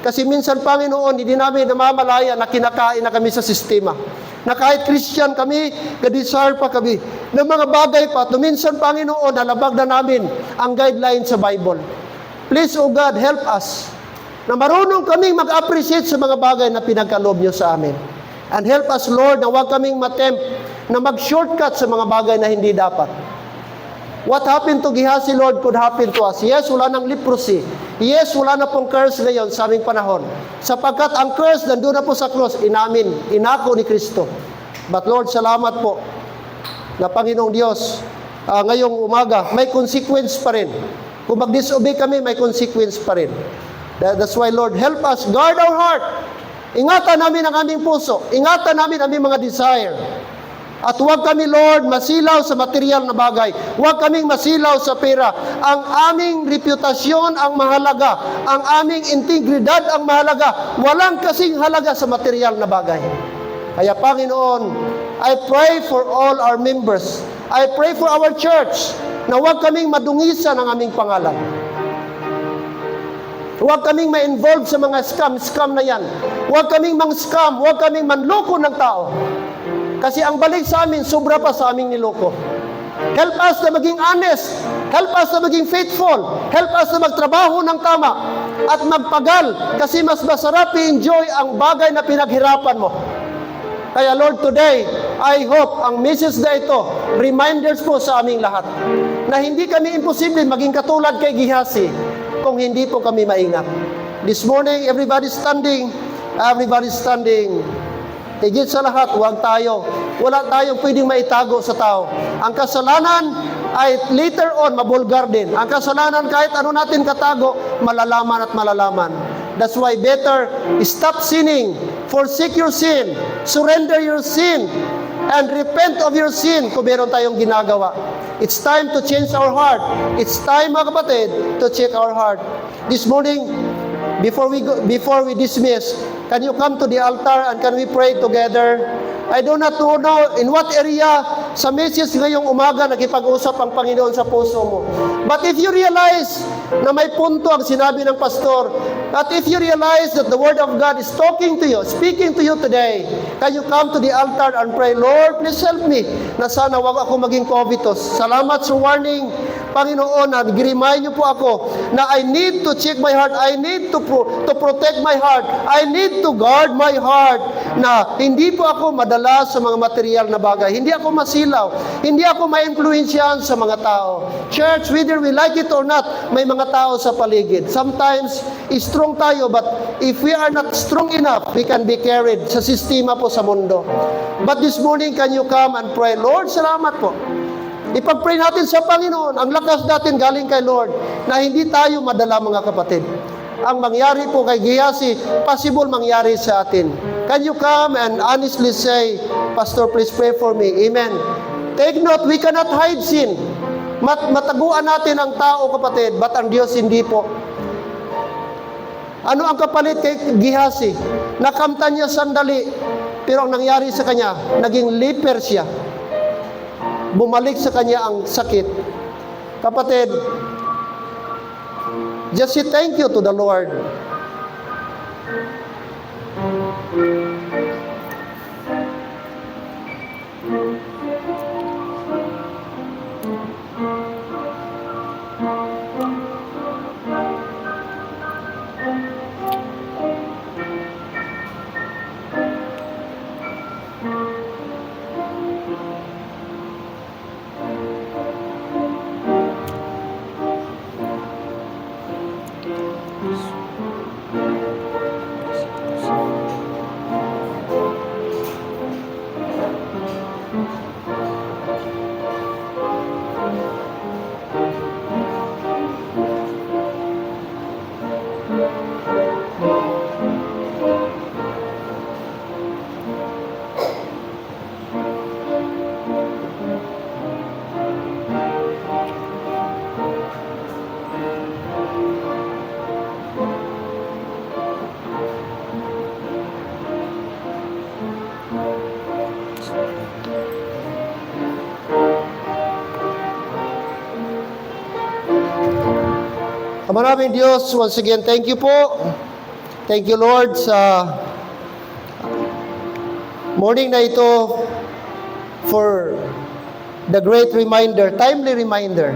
Kasi minsan, Panginoon, hindi namin namamalaya na kinakain na kami sa sistema. Na kahit Christian kami, gadisar pa kami. Ng mga bagay pa, minsan, Panginoon, nalabag na namin ang guideline sa Bible. Please, O God, help us na marunong kaming mag-appreciate sa mga bagay na pinagkaloob niyo sa amin. And help us, Lord, na huwag kaming matempt na mag-shortcut sa mga bagay na hindi dapat. What happened to Gehazi, Lord, could happen to us. Yes, wala nang leprosy. Yes, wala na pong curse ngayon sa aming panahon. Sapagkat ang curse nandun na po sa cross, inako ni Kristo. But Lord, salamat po na Panginoong Diyos, ngayong umaga, may consequence pa rin. Kung mag-disobey kami, may consequence pa rin. That's why, Lord, help us guard our heart. Ingatan namin ang aming puso. Ingatan namin ang aming mga desire. At huwag kami, Lord, masilaw sa material na bagay. Huwag kaming masilaw sa pera. Ang aming reputasyon ang mahalaga. Ang aming integridad ang mahalaga. Walang kasing halaga sa material na bagay. Kaya, Panginoon, I pray for all our members. I pray for our church na huwag kaming madungisan ang aming pangalan. Huwag kaming ma-involve sa mga scam na yan. Huwag kaming mang-scam, huwag kaming manloko ng tao. Kasi ang balik sa amin, sobra pa sa aming niloko. Help us na maging honest. Help us na maging faithful. Help us na magtrabaho ng tama. At magpagal. Kasi mas masarap i-enjoy ang bagay na pinaghirapan mo. Kaya Lord, today, I hope ang message na ito, reminders po sa aming lahat, na hindi kami imposible maging katulad kay Gehazi kung hindi po kami maingat. This morning, everybody standing. Higit sa lahat, wala tayong pwedeng maitago sa tao. Ang kasalanan ay later on, mabulgar din. Ang kasalanan, kahit ano natin katago, malalaman at malalaman. That's why better stop sinning, forsake your sin, surrender your sin, and repent of your sin kung meron tayong ginagawa. It's time to change our heart. It's time, mga kapatid, to check our heart. This morning, before we dismiss, can you come to the altar and can we pray together? I do not know in what area sa message ngayong umaga nakipag-usap ang Panginoon sa puso mo. But if you realize na may punto ang sinabi ng pastor, at if you realize that the Word of God is talking to you, speaking to you today, can you come to the altar and pray, Lord, please help me na sana wag ako maging covetous. Salamat sa warning, Panginoon, na remind niyo po ako na I need to check my heart. I need to protect my heart. I need to guard my heart. na hindi po ako madala sa mga material na bagay. Hindi ako masilaw. Hindi ako ma-influensyahan sa mga tao. Church, whether we like it or not, may mga tao sa paligid. Sometimes, strong tayo, but if we are not strong enough, we can be carried sa sistema po sa mundo. But this morning, can you come and pray? Lord, salamat po. Ipag-pray natin sa Panginoon. Ang lakas natin galing kay Lord na hindi tayo madala, mga kapatid. Ang mangyari po kay Gehazi, possible mangyari sa atin. Can you come and honestly say, Pastor, please pray for me. Amen. Take note, we cannot hide sin. Mataguan natin ang tao, kapatid, but ang Diyos hindi po. Ano ang kapalit kay Gehazi? Nakamtan niya sandali, pero ang nangyari sa kanya, naging leper siya. Bumalik sa kanya ang sakit. Kapatid, just say thank you to the Lord. Maraming Diyos, once again, thank you po. Thank you, Lord, sa morning na ito for the great reminder, timely reminder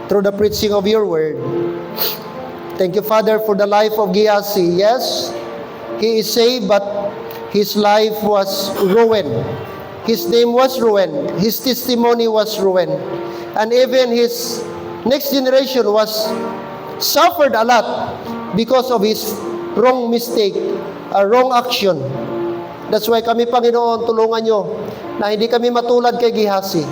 through the preaching of your word. Thank you, Father, for the life of Gehazi. Yes, he is saved, but his life was ruined. His name was ruined. His testimony was ruined. And even his next generation was suffered a lot because of his wrong mistake, wrong action. That's why kami, Panginoon, tulungan nyo na hindi kami matulad kay Gehazi.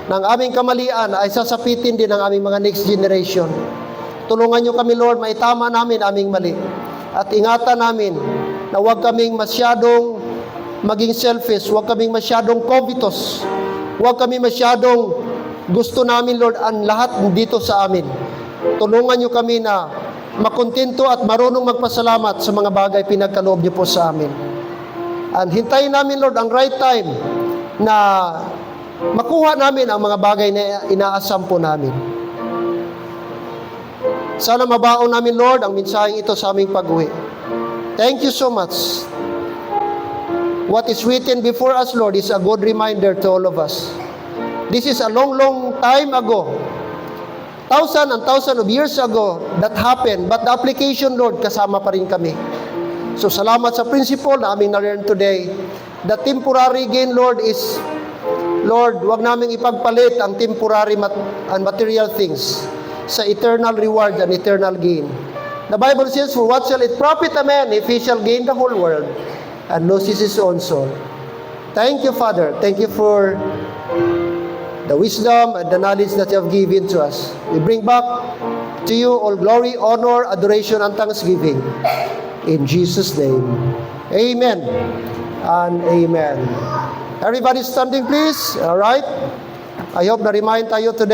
Nang aming kamalian ay sasapitin din ng aming mga next generation. Tulungan nyo kami, Lord, maitama namin aming mali. At ingatan namin na huwag kaming masyadong maging selfish, huwag kaming masyadong covetous, huwag kami masyadong gusto namin, Lord, ang lahat dito sa amin. Tulungan nyo kami na makontento at marunong magpasalamat sa mga bagay pinagkaloob nyo po sa amin. And hintayin namin, Lord, ang right time na makuha namin ang mga bagay na inaasam po namin. Sana mabaon namin, Lord, ang mensaheng ito sa aming pag-uwi. Thank you so much. What is written before us, Lord, is a good reminder to all of us. This is a long, long time ago. Thousand and thousand of years ago that happened. But the application, Lord, kasama pa rin kami. So salamat sa principle na aming na-learn today. The temporary gain, Lord, is, Lord, wag namin ipagpalit ang temporary and material things sa eternal reward and eternal gain. The Bible says, for what shall it profit a man if he shall gain the whole world and loses his own soul? Thank you, Father. Thank you for the wisdom and the knowledge that you have given to us. We bring back to you all glory, honor, adoration, and thanksgiving. In Jesus' name. Amen and amen. Everybody standing, please. All right. I hope na-remind tayo today.